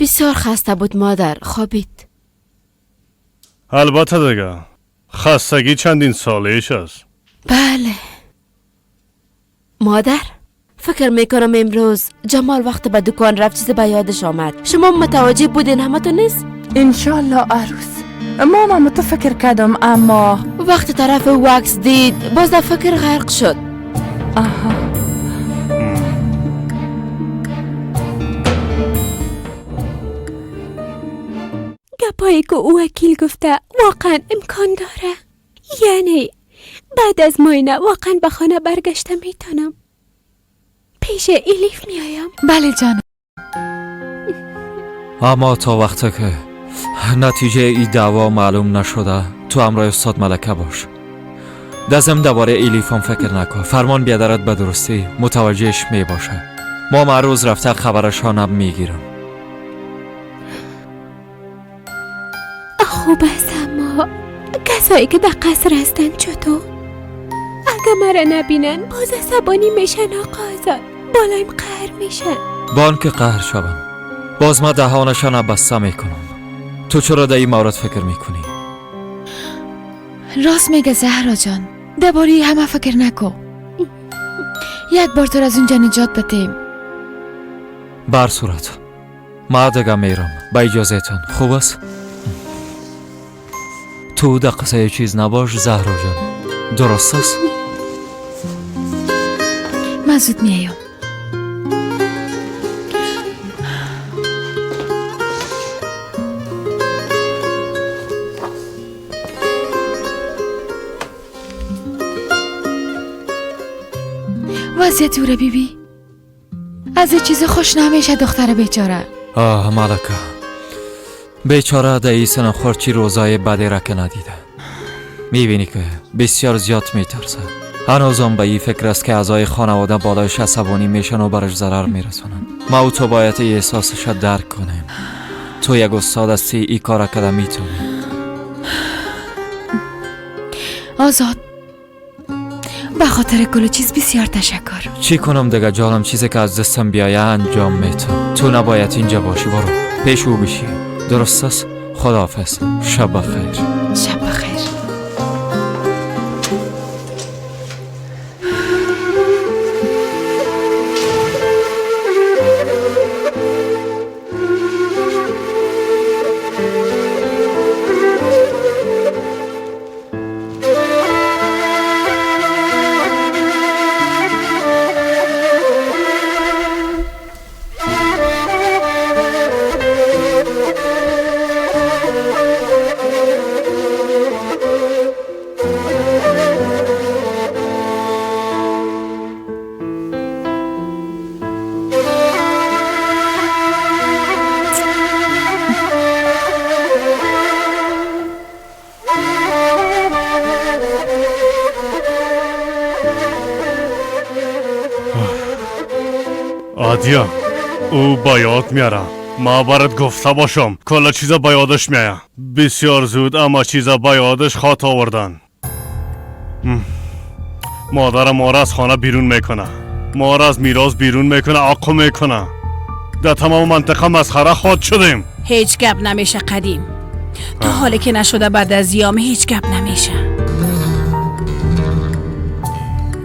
بسیار خسته بود مادر. خوابید. البته دیگه خستگی چندین سالهش است. بله مادر فکر میکنم امروز جمال وقت به دکان رفت چیز به یادش آمد. شما متوجه بودین همه تو نیست؟ انشالله عروس. ماما تو فکر کردم اما وقت طرف وکس دید باز در فکر غرق شد. آها گپایی که او وکیل گفته واقعا امکان داره. یعنی بعد از معاینه واقعا به خانه برگشته میتونم. پیش ایلیف میایم. بله جانم. اما تا وقتی که نتیجه ای دعوا معلوم نشده تو همراه استاد ملکه باش. دزم درباره ایلیف هم فکر نکن. فرمان بیادرت به درستی متوجهش می باشه. ما معروض رفته خبرش ها نب میگیرم. خوب است اما کسایی که در قصر هستن چطور؟ اگه مرا نبینن باز عصبانی میشن آقا آزاد. بالایم قهر میشن. بان که قهر شوم باز ما دهانشان بسته میکنم. تو چرا در این مورد فکر میکنی؟ راست میگه زهرا جان، درباره همه فکر نکو. یک بار تو از اونجا نجات بدیم. بر صورت ما دیگه میرم با اجازهتان. خوب است؟ تو در قصه چیز نباش زهرا جان، درست است؟ من زود میایم. وضعیت او را بیبی از این چیز خوش نمیشه دختر بیچاره. آه ملکه، بیچاره در این سن خورچی روزای بدی را که ندیده. میبینی که بسیار زیاد میترسه. هنوزم به این فکر است که اعضای خانواده بالایش عصبانی میشن و برش ضرر میرسونن. ما و تو باید این احساسش را درک کنیم. تو یک استاد هستی، این کار کده میتونی. آزاد، به خاطر کل چیز بسیار تشکر. چی کنم دیگه جانم؟ چیزی که از دستم بیایه انجام میتونم. تو نباید اینجا باشی، برو پیش او بشی. درست است؟ خداحافظ، شب بخیر. شب بخیر. آدیا، او با یاد میاره. ما برات گفته باشم کلا چیزا با یادش میایه. بسیار زود اما چیزا با یادش خاط آوردن. مادر ما را از خانه بیرون میکنه، ما را از میراث بیرون میکنه، عاقو میکنه. در تمام منطقه مسخره خود شدیم. هیچ گپ نمیشه قدیم. تا حالی که نشده بعد از یام هیچ گپ نمیشه.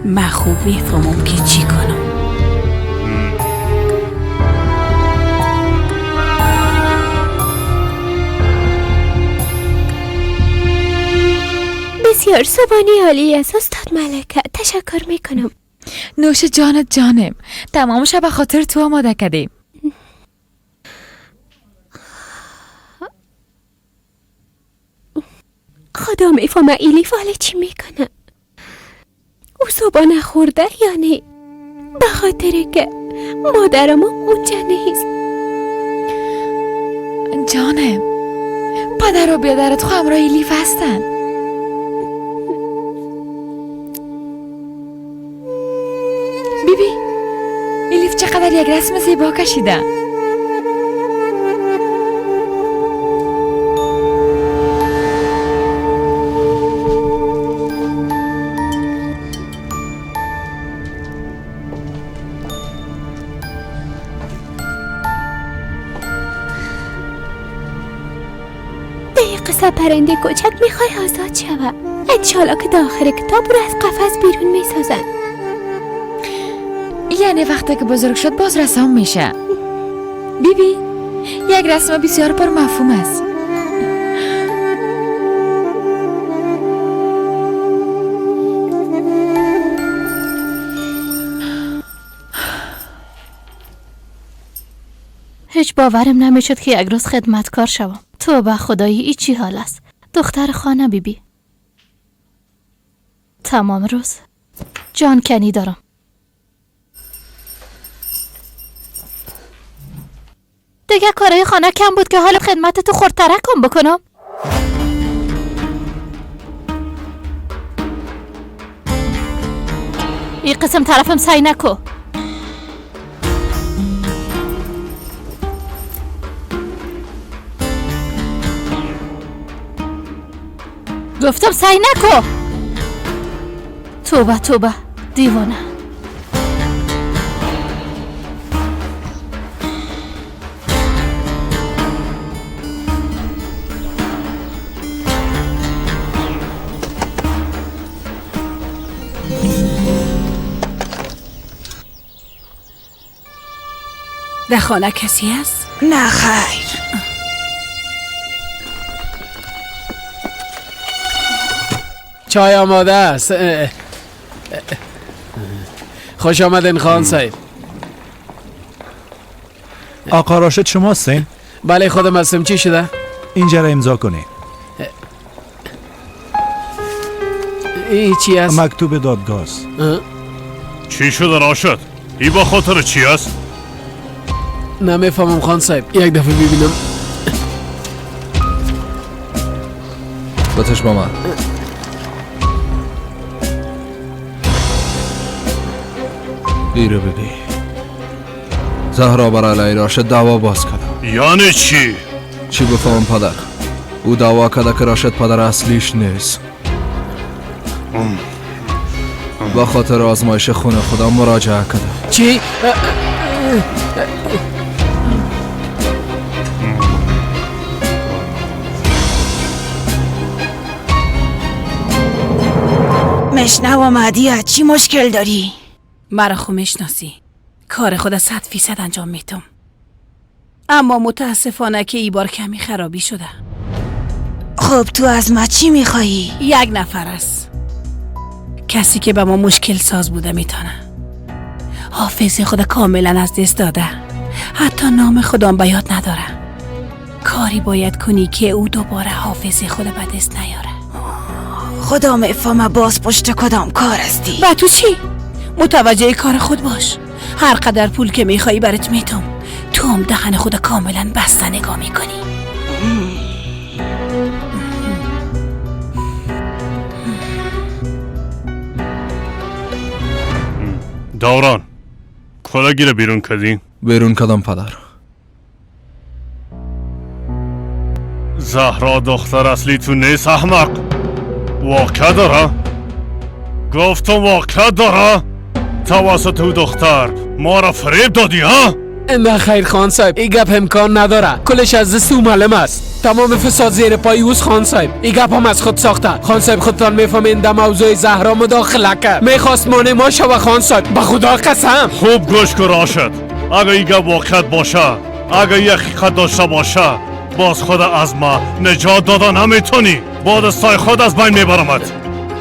من خوب میفهمم که چی کنم. بسیار صبحانه عالی است استاد ملکه، تشکر میکنم. نوش جانت جانم، تمامش به خاطر تو آماده کردیم. خدا میفهمه ایلیف حالا چی میکنه. او صبح نخورده یعنی به خاطر که مادرم اونجا نیست. جانم، پدر و بیادرت خو همراه ایلیف هستن. بیبی، ایلیف چقدر یک رسم زیبا کشیده. قصه پرنده کوچک میخوای آزاد شوه. انشالله که داخل کتاب رو از قفس بیرون میسازن. یعنی وقتی که بزرگ شد باز رسام میشه. بیبی، یک رسم بسیار پر مفهوم است. هیچ باورم نمیشد که یک روز خدمتکار شوم. تو به خدایی ای چی حال است؟ دختر خانه بیبی. تمام روز جان کنی دارم. دیگه کارهای خانه کم بود که حال خدمت تو خورترکم بکنم. این قسم طرفم سعی نکو. گفتم سعی نکو. توبه توبه دیوانه. در خانه کسی هست؟ نه خیر. چای آماده است. خوش آمدین خان صاحب. آقا راشد شما هستین؟ بله خودم هستم. چی شده؟ اینجا را امضا کنید. این چی است؟ مکتوب دادگاه است. چی شده راشد؟ ای با خاطر چی است؟ نمیفهمم خان صاحب. یک دفعه ببینم. بتش با من. ای رو ببین. زهرا برای علی راشد دعوا باز کرده. یعنی چی؟ چی بفهم پدر؟ او دعوا کرده که راشد پدر اصلیش نیست. با خاطر آزمایش خون خدا مراجعه کرده. چی؟ مشنو مهدیه چی مشکل داری؟ مرا خو میشناسی. کار خود 100% انجام میتم. اما متاسفانه که ای بار کمی خرابی شده. خب تو از ما چی میخوایی؟ یک نفر است. کسی که به ما مشکل ساز بوده میتونه. حافظه خود کاملا از دست داده. حتی نام خودم به یاد نداره. کاری باید کنی که او دوباره حافظه خود به دست نیاره. خدا میفهمه باز پشت کدام کار هستی؟ و تو چی؟ متوجه کار خود باش. هر قدر پول که میخوایی برات میتم. تو هم دهن خود کاملا بسته نگاه میکنی. دوران کلا گیره بیرون کردی؟ بیرون کدام پدر؟ زهرا دختر اصلی تو نیست احمق. واقع داره؟ گفتم واقع داره؟ توسط او دختر ما را فریب دادی ها؟ نه خیر خان صاحب. این گپ امکان نداره. کلش از دست او معلوم است. تمام فساد زیر پای اوست خان صاحب. این گپ هم از خود ساخته. خان صاحب خودتان میفهمین در موضوع زهرا مداخله کرد. میخواست مانع ما شوه خان صاحب. به خدا قسم. خوب گوش کن راشد. اگه این گپ واقعیت باشه، اگه یک حقیقت داشته باشه، باز خود از ما نجات داده نمیتونی. با دستای خود از بین میبرمت.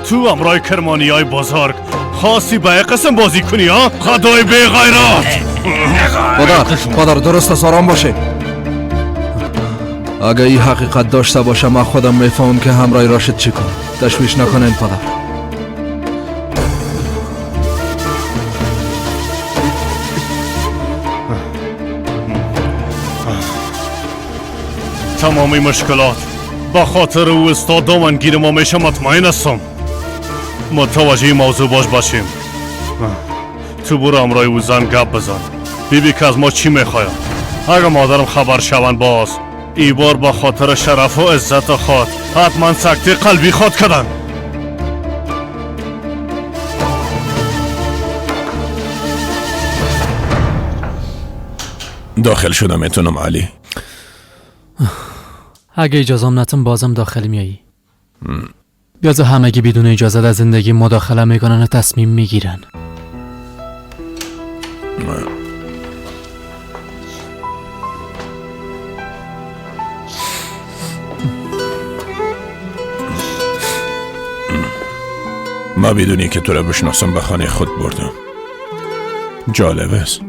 تو امرای کرمانی های بزرگ خواستی به قسم بازی کنی ها؟ خدای بی غیرات. پدر درست است، آرام باشه. اگه این حقیقت داشته باشه من خودم میفهمم که همراه راشد چی کنم. تشویش نکنین پدر. تمامی مشکلات با خاطر او استاد من گیر ما میشه. مطمئن هستم متوجه موضوع باشیم. تو برو امرای او زن گپ بزن. بیبی که از ما چی میخواید. اگه مادرم خبر شوند باز ای بار با خاطر شرف و عزت خود حتما سکته قلبی خود کردن. داخل شدم میتونم علی؟ اگه اجازم نتم بازم داخل میایی. بیازه همگی بدون اجازه در زندگی مداخله میکنن و تصمیم میگیرن. ما بدونی که تو را بشناسم به خانه خود بردم. جالب است.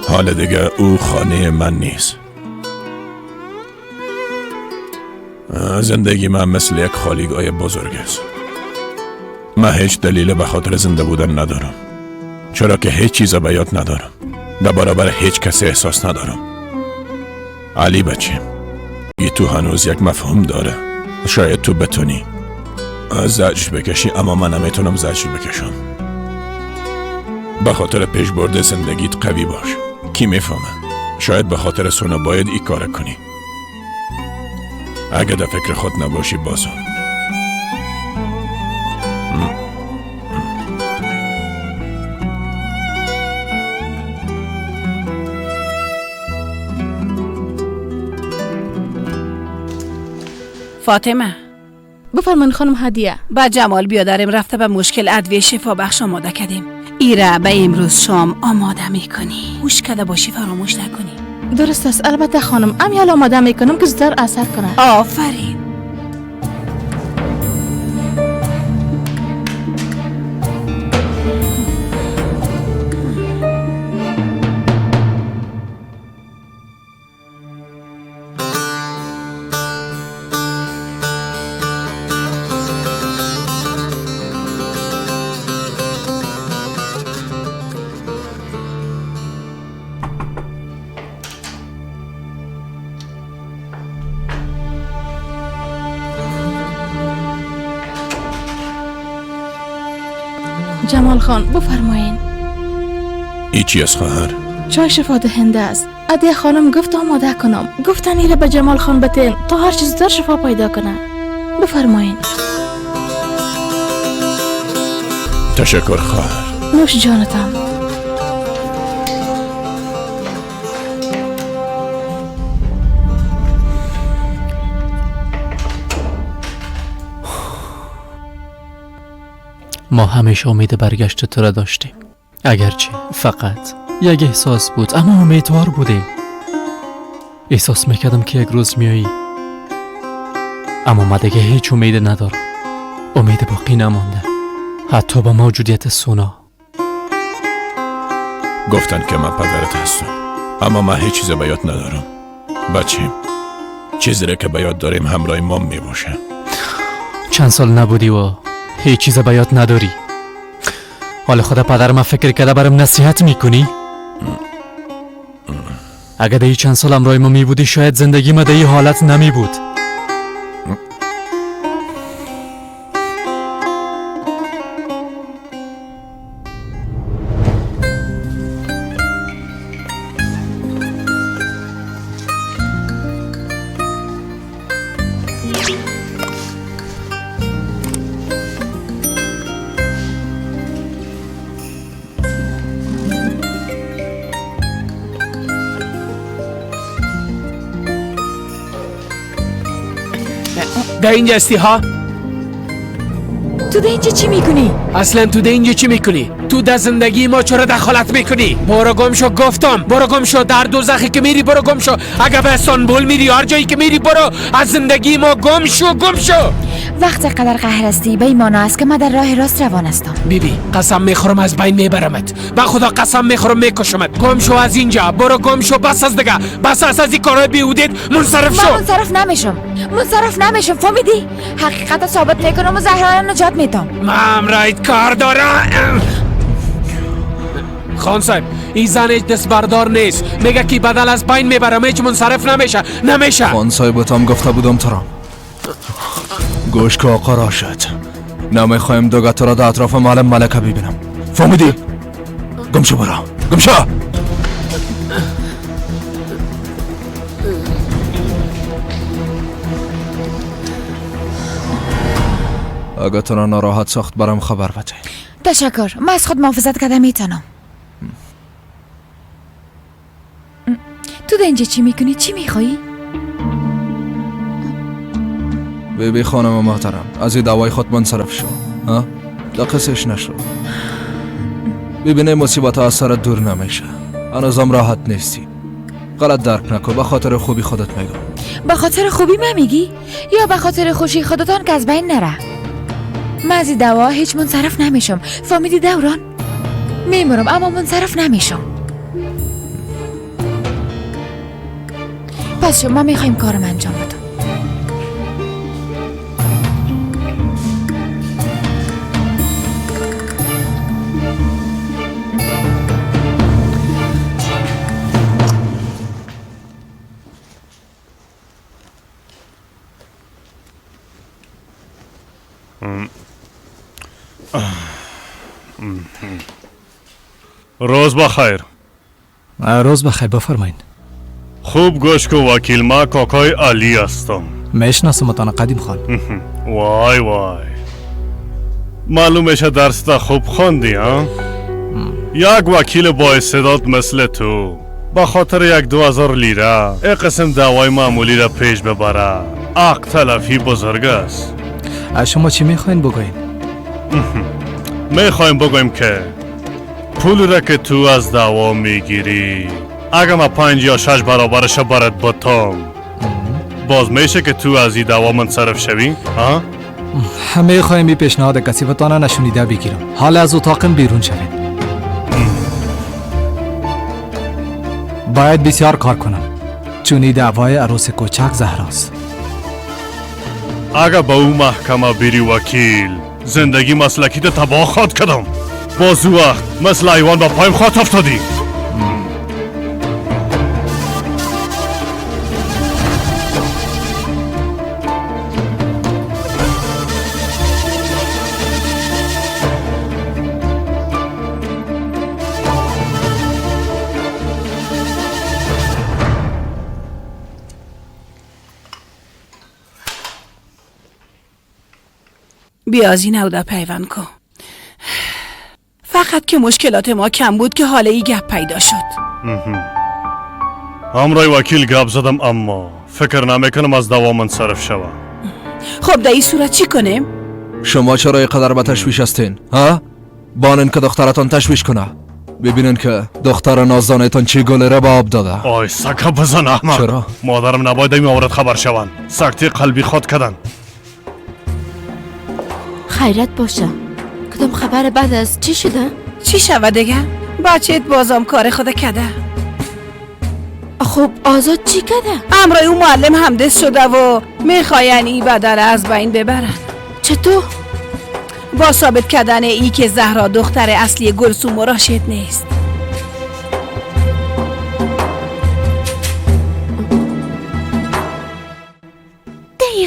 حال دیگه او خانه من نیست. زندگی من مثل یک خالیگاه بزرگ است. من هیچ دلیل به خاطر زنده بودن ندارم. چرا که هیچ چیز به یاد ندارم. در برابر هیچ کسی احساس ندارم. علی بچیم، ای تو هنوز یک مفهوم داره. شاید تو بتونی زجر بکشی اما من نمیتونم زجر بکشم. به خاطر پیش برده زندگیت قوی باش. کی میفهمه؟ شاید به خاطر سونا باید ای کار کنی. اگه در فکر خود نباشی بازم. فاطمه بفرمایید خانم هدیه. با جمال بیادرم رفته به مشکل ادویه شفا بخش آماده کردیم. ایره به امروز شام آماده میکنی. گوش کده باشی، فراموش نکنی. درست است البته خانم. امیال آماده میکنم که زودتر اثر کنه. آفرین. جمال خان بفرمایین. ایچی از خواهر؟ چای شفا دهنده است. عدیه خانم گفت آماده کنم. گفتن ایره به جمال خان بتین تا هر چیز در شفا پیدا کنه. بفرمایین. تشکر خواهر. نوش جانتان. ما همیشه امید برگشت تو را داشتیم. اگرچه فقط یک احساس بود، اما امیدوار بودیم. احساس میکردم که یک روز میایی، اما ما دیگه هیچ امید ندارم. امید باقی نمانده، حتی با موجودیت سونا. گفتن که من پدرت هستم، اما من هیچ چیز به یاد ندارم. بچیم، چیزی را که به یاد داریم همراه ما میباشه. چند سال نبودی و هیچ چیز به یاد نداری. حال خدا پدر من فکر کرده برام نصیحت میکنی؟ اگر دیگه چند سال همراه ما میبودی شاید زندگی ما دیگه حالت نمیبود. در اینجا استی ها؟ تو ده اینجا چی میکنی؟ اصلا تو ده اینجا چی میکنی؟ تو در زندگی ما چرا دخالت میکنی؟ برو گم شو گفتم، برو گم شو. در دوزخی که میری برو گم شو. اگر به استانبول میری هر جایی که میری برو از زندگی ما گم شو، گم شو. وقت قدر قهر استی به ایمانا است که من در راه راست روان هستم. بیبی قسم میخورم از بین میبرمت. به خدا قسم میخورم میکشمت. گم شو از اینجا، برو گم شو. بس از دیگه، بس از این کارهای بیهودت منصرف شو. من منصرف نمیشم فهمیدی؟ حقیقت ثابت میکنم و زهرا را نجات میدم. من رایت کار دارم. خان صاحب این زن هیچ دست بردار نیست. میگه که بدل از بین میبرم، هیچ منصرف نمیشه. خان صاحب تام گفته بودم ترام گوش که آقا راشد نمیخوایم دوگه تو را در اطراف معلم ملکه ببینم. فهمیدی؟ گم شو برا، گم شو. اگه تو را ناراحت ساخت برام خبر بده. تشکر، من از خود محافظت کرده میتونم. تو در اینجا چی میکنی؟ چی میخوایی؟ بیبی خانم محترم از این دوای خود منصرف شو. ها؟ دقیقش نشو. ببینه مصیبت از سرت دور نمیشه. هنوزم راحت نیستی. غلط درک نکن، به خاطر خوبی خودت میگم. به خاطر خوبی من میگی؟ یا به خاطر خوشی خودتان که از بین نره؟ من از این دوا هیچ منصرف نمیشم. فهمیدی دوران؟ میمرم اما منصرف نمیشم. پس شما میخوایم کارم انجام بدم. روز بخیر. روز بخیر، بفرمایین. خوب گوش کو وکیل، ما کاکای علی هستم. میشناسمتان قدیم خان. وای وای، معلوم میشه درس خوب خوندی ها؟ یک وکیل با استعداد مثل تو با خاطر 1-2 لیره این قسم دعوای معمولی را پیش ببره حق تلفی بزرگ است. از شما چی میخواین بگوین؟ میخوایم بگویم که پول را که تو از دعوا میگیری اگه ما 5 یا 6 برابرش برات بتام باز میشه که تو از این دعوا منصرف شوی؟ ها؟ همه خواهیم این پیشنهاد کسی و تانه نشونیده بگیرم. حالا از اتاقم بیرون شوید. باید بسیار کار کنم چون این دعوای عروس کوچک زهراست. اگه با او محکمه بری وکیل زندگی مسلکی تو تباه خواهد کردم. باز او وقت مثل ایوان با پایم خواهد افتادی. بیا از این اودا پیوند کن. فقط که مشکلات ما کم بود که حالا ای گپ پیدا شد. همراه وکیل گپ زدم اما فکر نمیکنم از دعوا منصرف شوم. خب در این صورت چی کنیم؟ شما چرا اینقدر به تشویش هستین؟ ها؟ بانن که دخترتان تشویش کنه. ببینن که دختر نازدانتان چی گله به آب داده. آی سکه بزن احمق. چرا؟ مادرم نباید این مورد خبر شوند. سکته قلبی خود کردن. خیرت باشه. کدام خبر بعد از چی شده؟ چی شود دیگه؟ بچهت بازم کار خود کده. خب آزاد چی کده؟ امرای اون معلم همدست شده و میخواین ای بدل از بین ببرن. چطور؟ با ثابت کردن ای که زهرا دختر اصلی گلسوم و راشد نیست.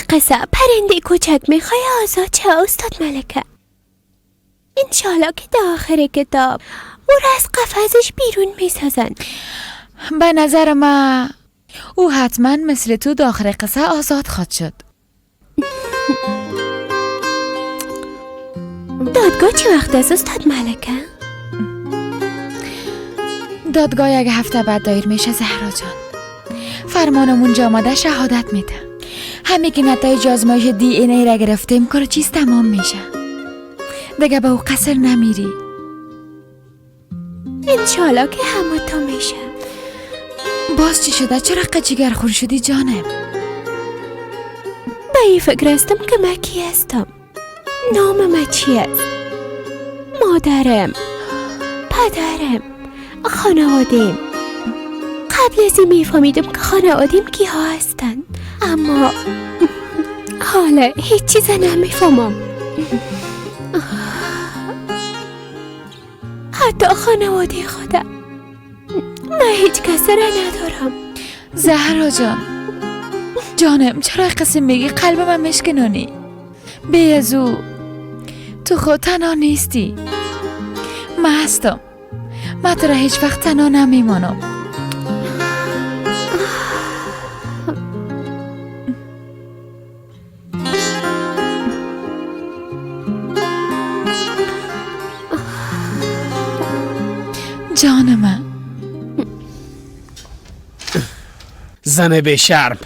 قصه پرنده کوچک میخوای آزاد چه استاد ملکه؟ انشالله که در آخر کتاب او را از قفسش بیرون میسازن. به نظر من او حتما مثل تو داخل قصه آزاد خواهد شد. دادگاه چه وقت است استاد ملکه؟ دادگاه یک هفته بعد دایر میشه زهرا جان. فرمانمون آماده شهادت میده. همه که نتایج آزمایش دی این ای را گرفتیم کار چیز تمام میشه. دیگه به او قصر نمیری. انشالله که همه تو میشه. باز چی شده؟ چرا قجیگر خون شدی جانم؟ به این فکر هستم که من کی هستم؟ نام من چی است؟ مادرم، پدرم، خانوادیم. قبل از این میفهمیدم که خانوادیم کی ها هستن، اما حالا هیچ چیز نمیفهمم. حتی خانواده خودم. من هیچ کسی را ندارم. زهرا جان جانم چرا قسم میگی؟ قلب من مشکنانی. بی از او تو خود تنها نیستی. من هستم. من تو را هیچ وقت تنها نمیمانم. جان من زن به شرم.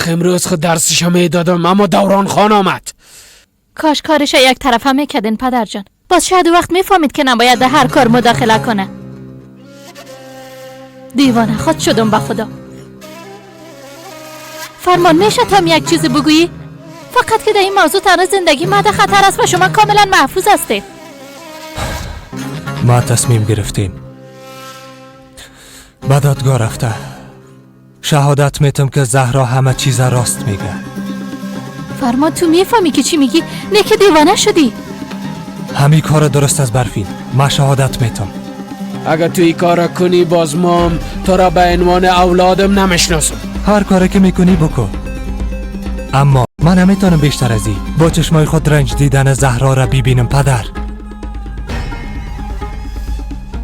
امروز خود درسشو میدادم اما دوران خان آمد. کاش کارش یک طرفه میکردین پدر جان. باز شاید وقت میفهمید که نباید در هر کار مداخله کنه. دیوانه خود شدم به خدا. فرمان میشه تام یک چیزی بگویی؟ فقط که در این موضوع تنها زندگی مد خطر است و شما کاملا محفوظ هستید. ما تصمیم گرفتیم. به دادگاه رفته شهادت میتم که زهرا همه چیز راست میگه. فرمان تو میفهمی که چی میگی؟ نه که دیوانه شدی. همین کار درست از برفین. ما شهادت میتم. اگر تو این کار کنی باز مام تو را به عنوان اولادم نمیشناسم. هر کاری که میکنی بکن. اما من نمیتونم بیشتر از این با چشمای خود رنج دیدن زهرا را ببینم پدر.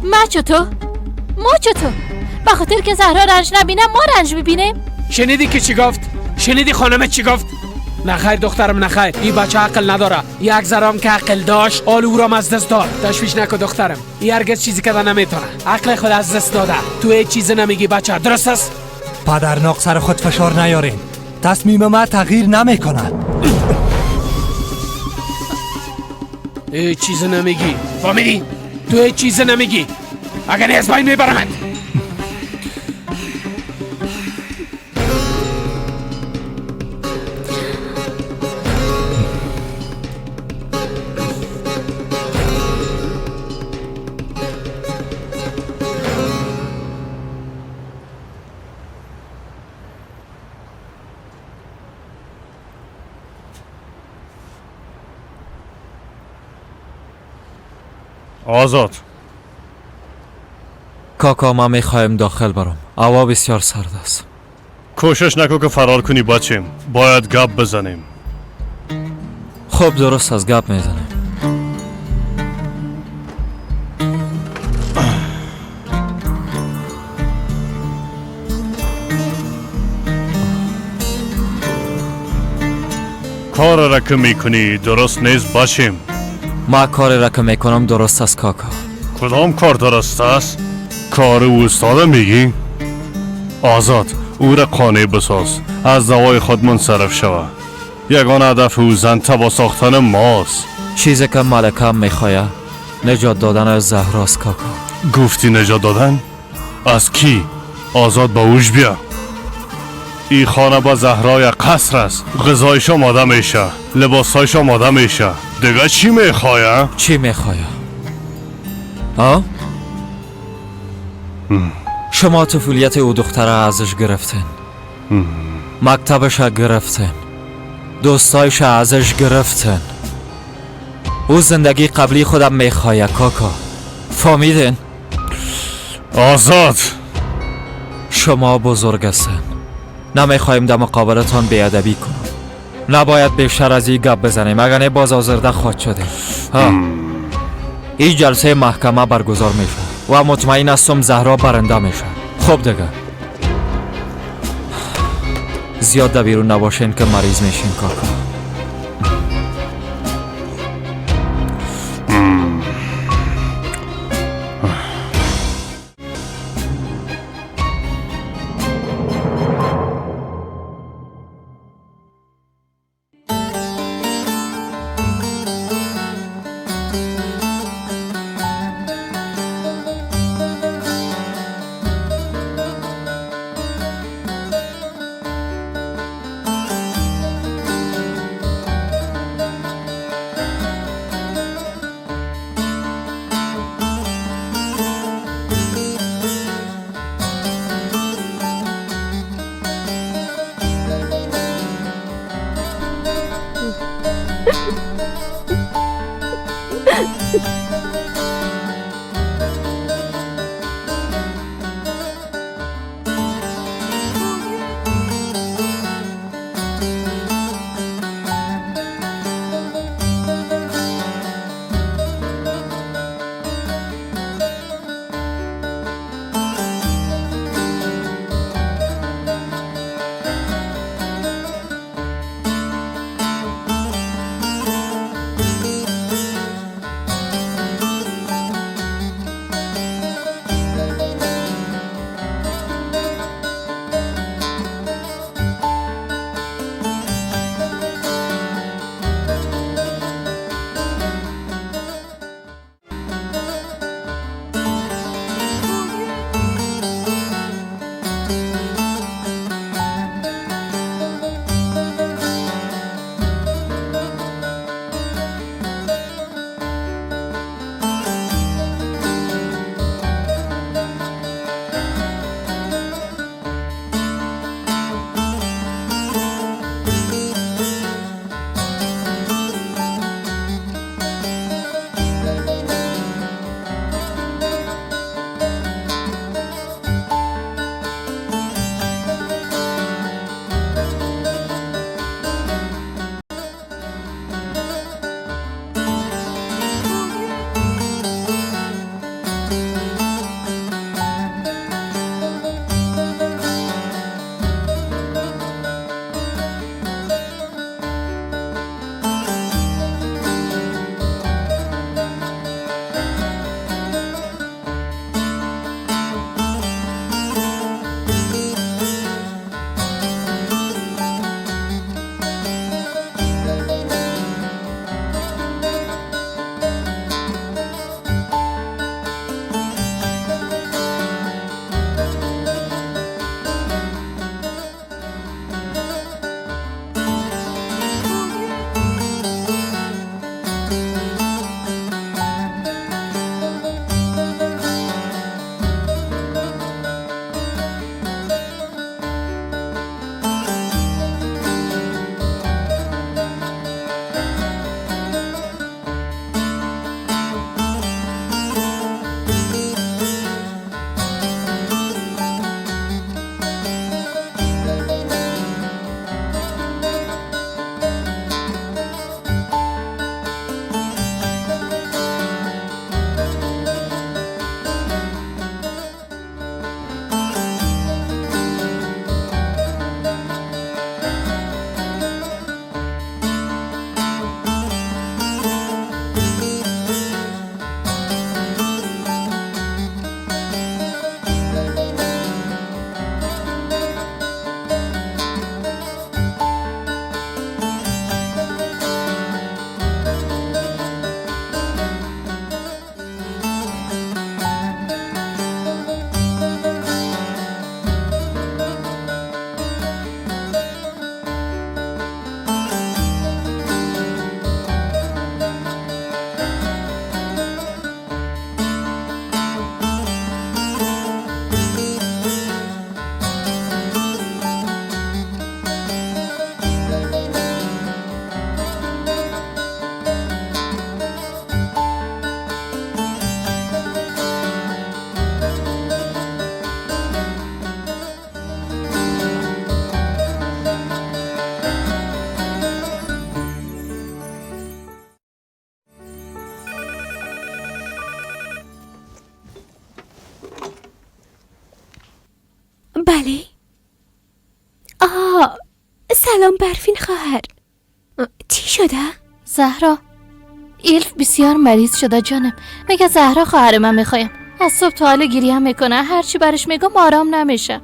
ما چطور؟ به خاطر که زهرا رنج نبینه ما رنج ببینیم؟ شنیدی که چی گفت؟ شنیدی خانمت چی گفت؟ نخیر دخترم نخیر. این بچه عقل نداره. یک ذرام که عقل داشت آل او را از دست داد. تشویش نکن دخترم. این هرگز چیزی که نمیتونه. عقل خود از دست داده. تو هیچ چیزی نمیگی بچه. درست است؟ پدر ناق سر خود فشار نیارین. تصمیم ما تغییر نمیکنه. هیچ چیزی نمیگی. فهمیدی؟ تو هیچ چیز نمیگی. اگر نه از بین میبرمت. آزاد کاکا ما میخوایم داخل برم. هوا بسیار سرد است. کوشش نکن که فرار کنی بچیم. باید گپ بزنیم. خب درست از گپ میزنیم. کار را که میکنی درست نیست بچیم. ما کاری را که میکنم درست است کاکا. کدام کار درست است؟ کار او استاده میگی؟ آزاد او را قانع بساز از دوای خود منصرف شود. یگان هدف او زن تبا ساختن ماست. چیزی که ملکم میخواه نجات دادن از زهراست کاکا. گفتی نجات دادن؟ از کی؟ آزاد با اوش بیا. این خانه با زهرای قصر است. غذایش آماده میشه، لباسایش آماده میشه. دیگه چی میخواه؟ چی میخواه؟ ها؟ شما طفولیت او دختره ازش گرفتین. مکتبش گرفتین. دوستایش ازش گرفتین. او زندگی قبلی خودم میخواه کاکا. فهمیدین؟ آزاد شما بزرگ هستین. نمیخوایم در مقابلتان بیادبی کنم. نباید بیشتر از این گپ بزنیم اگر نه باز آزرده خواهد شدیم. این جلسه محکمه برگزار میشه و مطمئن هستم زهرا برنده میشه. خب دیگه زیاد در بیرون نباشین که مریض میشین کاکا. بله. سلام برفین خواهر. چی شده؟ زهرا، ایلف بسیار مریض شده جانم. میگه زهرا خواهر من میخوایم. از صبح تا حالا گریه میکنه. هرچی برش میگم آرام نمیشه.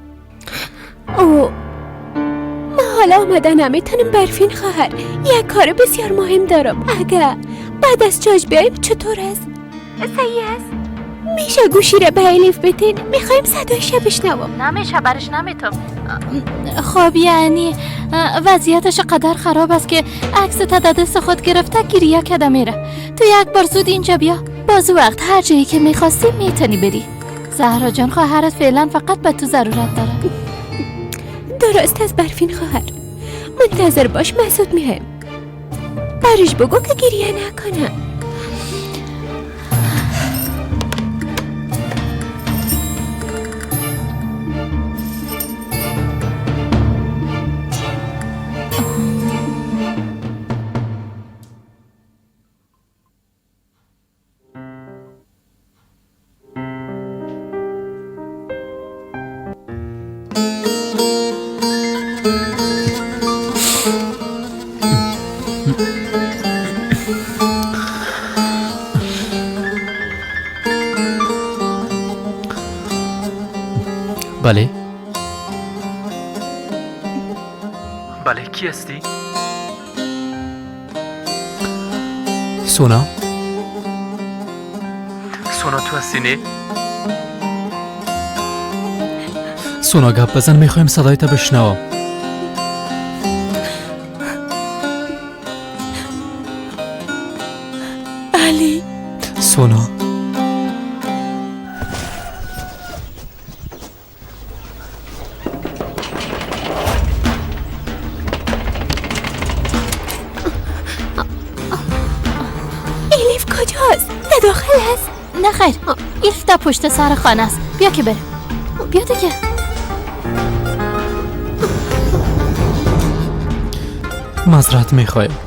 ما حالا آمده نمیتونیم برفین خواهر. یک کار بسیار مهم دارم. اگه بعد از چاش بیاییم چطور است؟ صحیح است؟ میشه گوشی را به ایلیف بتین؟ میخوایم صدایش بشنوم. نمیشه، برش نمیتم. خب یعنی وضعیتش قدر خراب است که عکس تا دست خود گرفته گریه کده میره. تو یک بار زود اینجا بیا. باز وقت هر جایی که میخواستی میتونی بری. زهرا جان، خواهرت فعلا فقط به تو ضرورت داره. درست است برفین خواهر. منتظر باش، مسعود میایم. برش بگو که گریه نکنه. بله. بله، کی هستی؟ سونا؟ سونا تو هستی نه؟ سونا گپ بزن، میخوایم صدایت بشنوم. علی. سونا. داخل است؟ نه خیر، ایلف در پشت سر خانه است. بیا که بریم. بیا دیگه. معذرت میخوایم.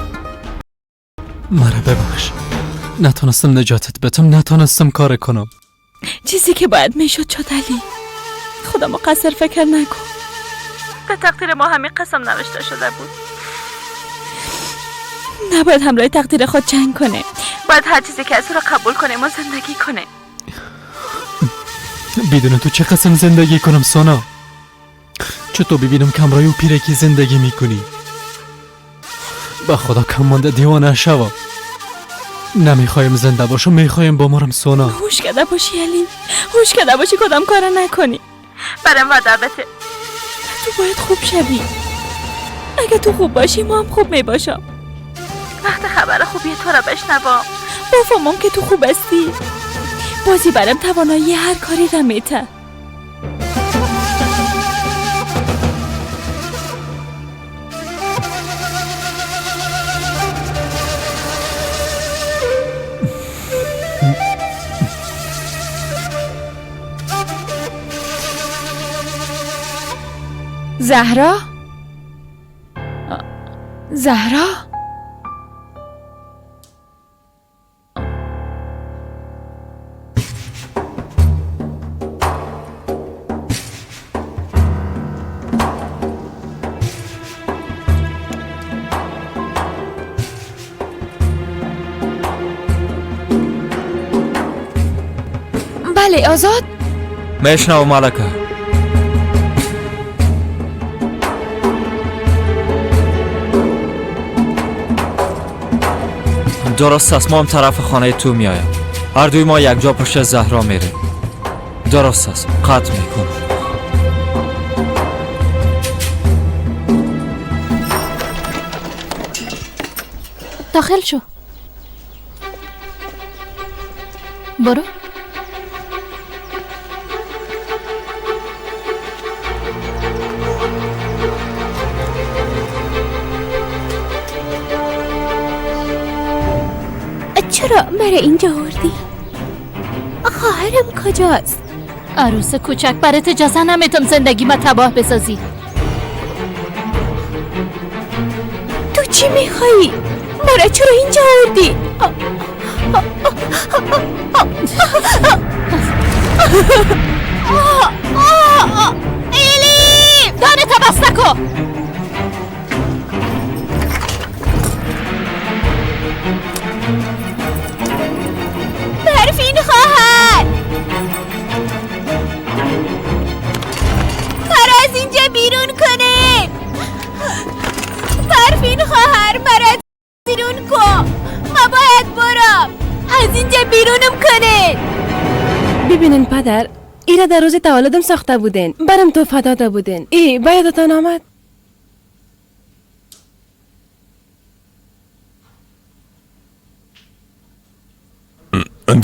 مرا ببخش. نتونستم نجاتت بدم، نتونستم کار کنم. چیزی که باید میشد شد علی. خدا مقصر فکر نکن. به تقدیر ما همین قسم نوشته شده بود. نباید همراه تقدیر خود جنگ کنه. باید هر چیزی که از او را قبول کنه و زندگی کنه. بدون تو چه قسم زندگی کنم سونا؟ چطور ببینم کمرای و پیرکی زندگی میکنی؟ به خدا کم مانده دیوانه شوم. نمیخوایم زنده باشم، میخوایم بمرم سونا. هوش کرده باشی علی، هوش کرده باشی کدام کار نکنی. برام وعده بده. تو باید خوب شوی. اگه تو خوب باشی ما هم خوب میباشم. وقت خبر خوبی تو را بشنوم بفهمم که تو خوب هستی. بازی برام توانایی هر کاری را میته. زهرا؟ زهرا؟ بله آزاد؟ میشنوم ملکه. درست است، ما هم طرف خانه تو میایم. هر دوی ما یک جا پشت زهرا میریم. درست است، قطع میکنم. داخل شو. برو. چرا مرا اینجا آوردی؟ خواهرم کجاست؟ عروس کوچک، برات اجازه نمیتم زندگی ما تباه بسازی. تو چی میخوایی؟ مرا چرا اینجا آوردی؟ ایلی! بسته کو. برفین خواهر، مرا از اینجا بیرون کنین. برفین خواهر، مرا از بیرون کن. ما باید برم. از اینجا بیرونم کنین. ببینین پدر، ایره در روز تولدم ساخته بودین، برم تحفه داده بودین. ای باید آمد.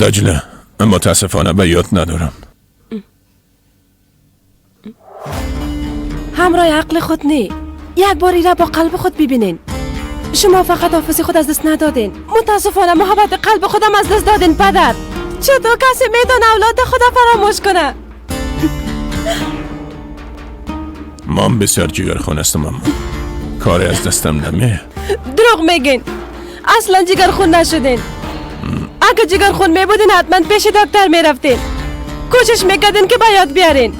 دجله، متاسفانه به یاد ندارم. همراه عقل خود نه، یک بار ایره با قلب خود ببینین. شما فقط حافظ خود از دست ندادین، متاسفانه محبت قلب خودم از دست دادین پدر. چطور کسی میتونه اولاد خدا فراموش کنه؟ من بسیار جگرخون هستم اما کاری از دستم نمیه. دروغ میگین، اصلا جگرخون نشدین. اگه جگرخون میبودین حتما پیش دکتر میرفتین، کوشش میکردین که باید بیارین.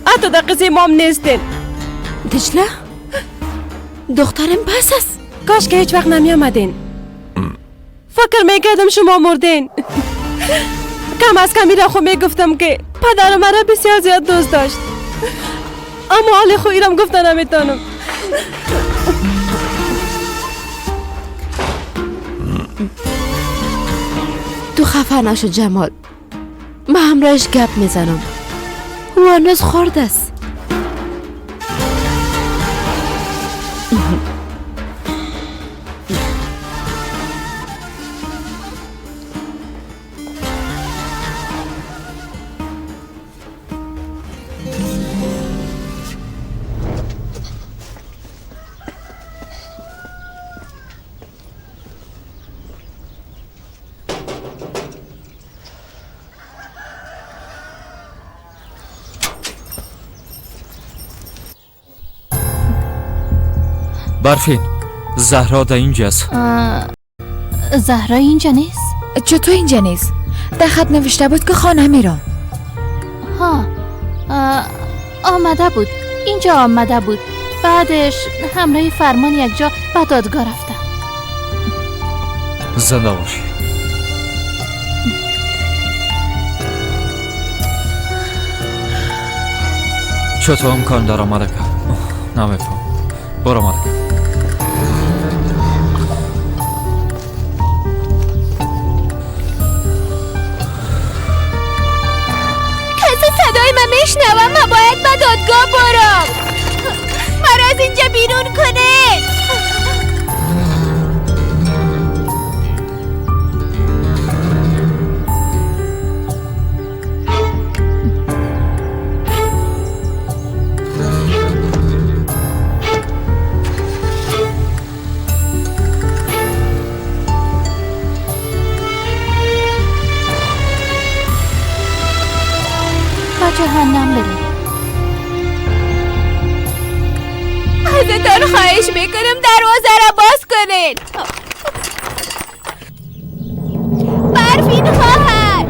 حتی در قصه مام نیستین. دجله دخترم بس است. کاش که هیچ وقت نمی آمدین. فکر میکردم شما مردین. کم از کمی را خو میگفتم که پدر مرا بسیار زیاد دوست داشت، اما حال خویرم گفته نمیتونم. تو خفه نشو جمال، من همراهش گپ میزنم. او هنوز خورد است. برفین، زهرا در اینجاست. زهرا اینجا نیست؟ چطور اینجا نیست؟ در خط نوشته بود که خانه میرم. ها، آمده بود، اینجا آمده بود. بعدش همراه فرمان یک جا به دادگاه رفتم. زنده باشی. چطور امکان داره ملکه؟ نمیفهم. برو ملکه. صدای من میشنوم. من باید به دادگاه برم. مرا از اینجا بیرون کنید. جهنم بریم. ازتان خواهش میکنم دروازه را باز کنید. برفین خواهر،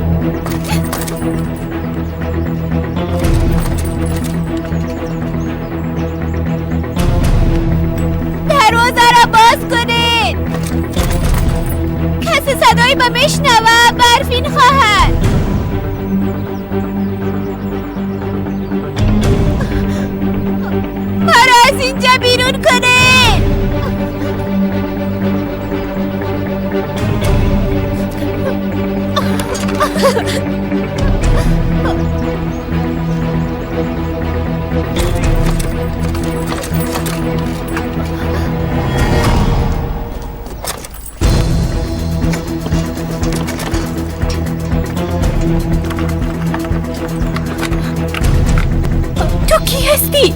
دروازه را باز کنید. کسی صدای ما میشنوه. برفین خواهر، مرا از اینجا بیرون کنید. تو کی هستی؟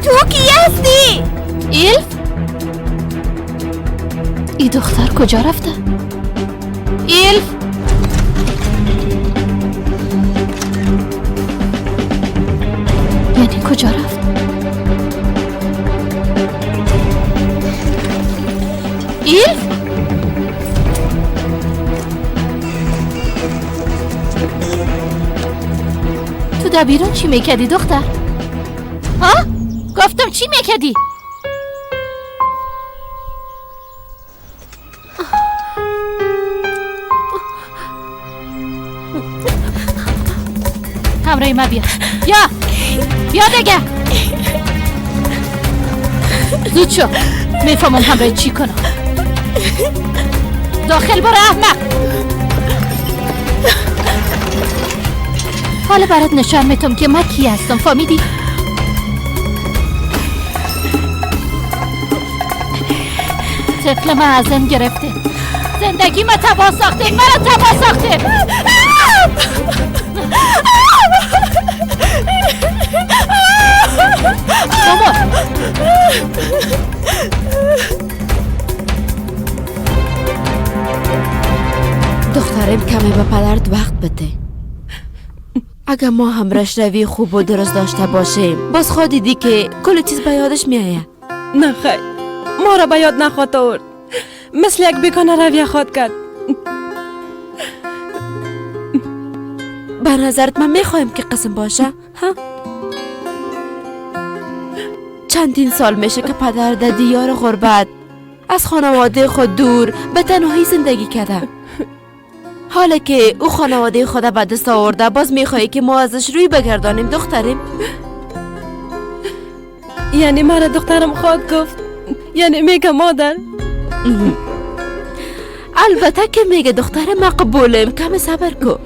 تو کی هستی؟ ایلف؟ ای دختر کجا رفته؟ ایلف؟ یعنی کجا رفت؟ ایلف؟ تو در بیرون چی میکردی دختر؟ ها؟ گفتم چی میکردی؟ همراه ما بیا بیا دیگه زود شو میفهمم همراه چی کنم داخل برو احمق حالا برات نشان میتم که من کی هستم فهمیدی؟ طفل من ازم گرفته زندگی ما تباه ساخته مرا تباه ساخته بابا دخترم کمی به پدرت وقت بده. اگر ما هم روی خوب و درست داشته باشیم باز خود دیدی که کل چیز به یادش میآید. نه خیر ما را به یاد نخواهد آورد مثل یک بیگانه رویه خواهد کرد. به نظرت من میخوایم که قسم باشه؟ ها؟ چندین سال میشه که پدر در دیار غربت از خانواده خود دور به تنهایی زندگی کرده. حالا که او خانواده خود به دست آورده باز میخوایی که ما ازش روی بگردانیم دخترم؟ یعنی مرا دخترم خواهد گفت؟ یعنی میگه مادر؟ البته که میگه دخترم مقبولم کم صبر کن.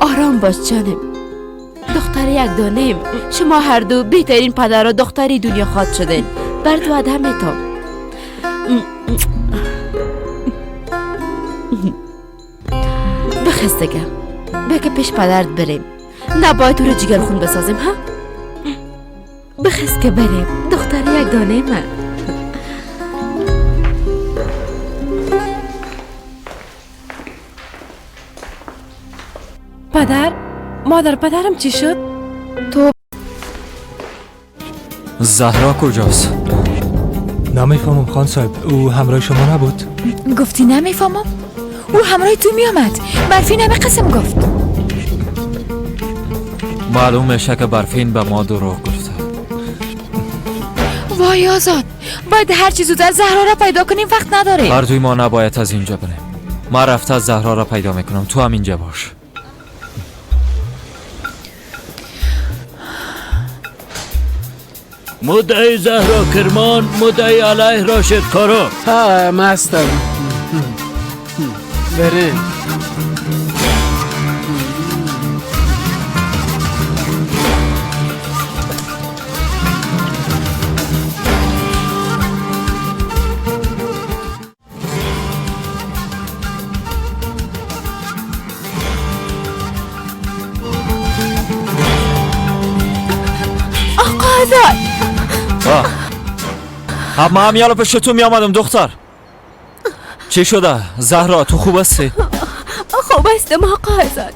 آرام باش جانم دختر یک دانیم شما هر دو بهترین پدر و دختری دنیا خواد شدین برد وعده میتام بخستگم بگه پیش پدرت بریم نباید تو رو جگر خون بسازیم ها بخست که بریم دختر یک دانه من پدر مادر پدرم چی شد؟ تو زهرا کجاست؟ نمیفهمم خان صاحب او همراه شما نبود؟ گفتی نمیفهمم؟ او همراه تو میامد برفین همه قسم گفت معلوم میشه که برفین به ما دروغ گفته. وای آزاد باید هر چی زودتر زهرا را پیدا کنیم وقت نداره هر دوی ما نباید از اینجا بریم. من رفته از زهرا را پیدا میکنم تو هم اینجا باش. مدعی زهرا کرمان مدعی علیه راشد کارو ها مستم بریم آقا آزاد من هم یالا پشت تو می آمدم دختر. چی شده؟ زهرا تو خوب هستی؟ خوب هستم آقا آزاد.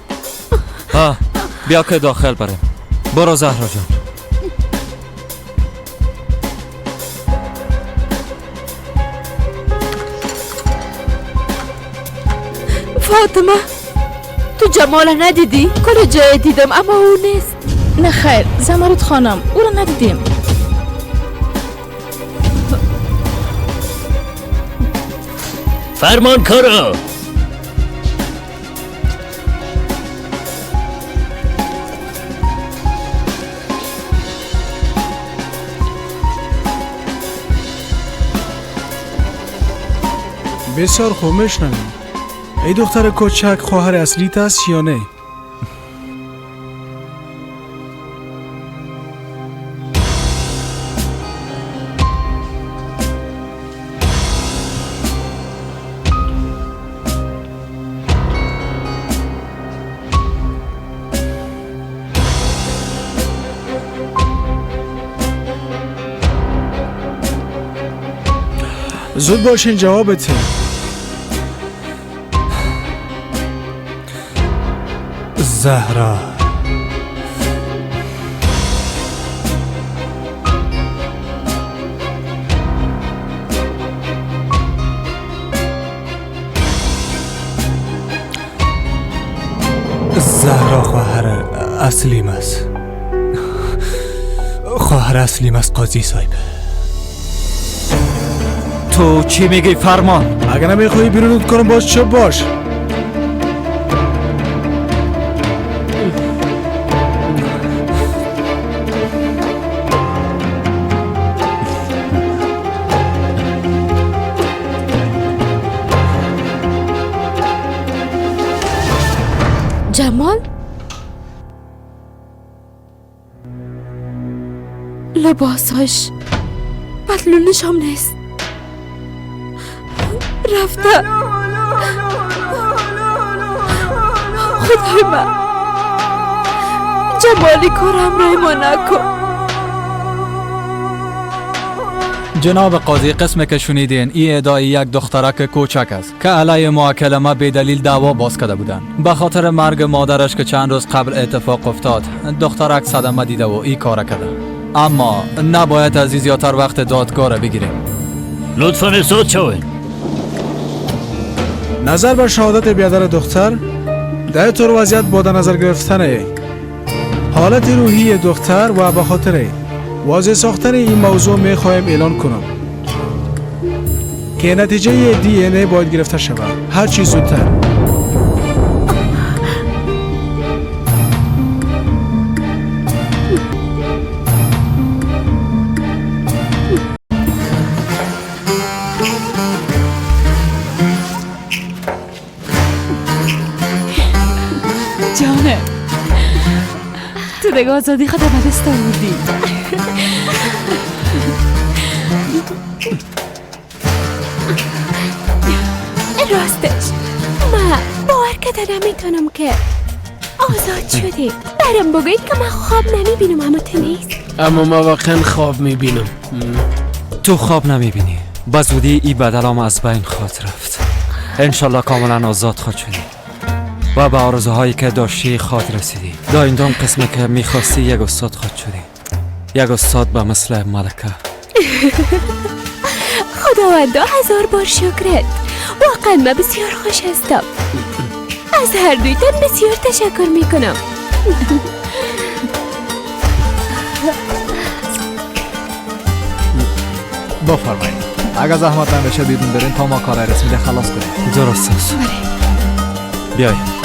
بیا که داخل بریم. برو زهرا جان. فاطمه تو جمال ندیدی؟ کل جای دیدم اما او نیست. نه خیر زمرد خانم او را ندیدیم. فرمان کارو بسیار خوب میشنویم. ای دختر کوچک خواهر اصلیت است یا نه؟ زود باشین جوابته. زهرا زهرا خواهر اصلیم است. خواهر اصلیم است قاضی صاحب. تو چی میگی فرمان؟ اگر نمیخوایی بیرونت کنم باش چه باش. جمال؟ لباساش پتلونش هم نیست، رفته. خدای من، جمالی کارم رای ما نکن. جناب قاضی، قسم که شنیدین این ادعای یک دخترک کوچک است که علیه موکل به دلیل دعوا باز کرده بودن. به خاطر مرگ مادرش که چند روز قبل اتفاق افتاد، دخترک صدمه دیده و این کار کرده. اما نباید از زیادتر وقت دادگاه را بگیریم. لطفاً احساس شوین. نظر بر شهادت بیادر دختر در طور وضعیت با نظر گرفتن حالت روحی دختر و به خاطر واضح ساختن این موضوع می خواهیم اعلان کنم که نتیجه DNA باید گرفته شود هر چیز زودتر. جانه تو دیگه آزادی خدا به دست آوردی. راستش من باور کرده نمیتونم که آزاد شدی. برام بگوید که من خواب نمیبینم اما تو نیست. اما من واقعا خواب میبینم. تو خواب نمیبینی. با زودی ای بدلام از بین خواهد رفت. انشالله کاملا آزاد خواهد شدی و به آرزوهایی که داشتی خواهد رسیدی. دا این دوم قسمه که میخواستی یک استاد خواهد شدی. یک استاد به مثل ملکه. خداوندا 1000 بار شکرت. واقعا من بسیار خوش هستم. از هر دویتان بسیار تشکر میکنم. بفرمایید. اگر زحمت نمیشه بیرون برین تا ما کار رسمی خلاص کنیم. درست است. بیایید.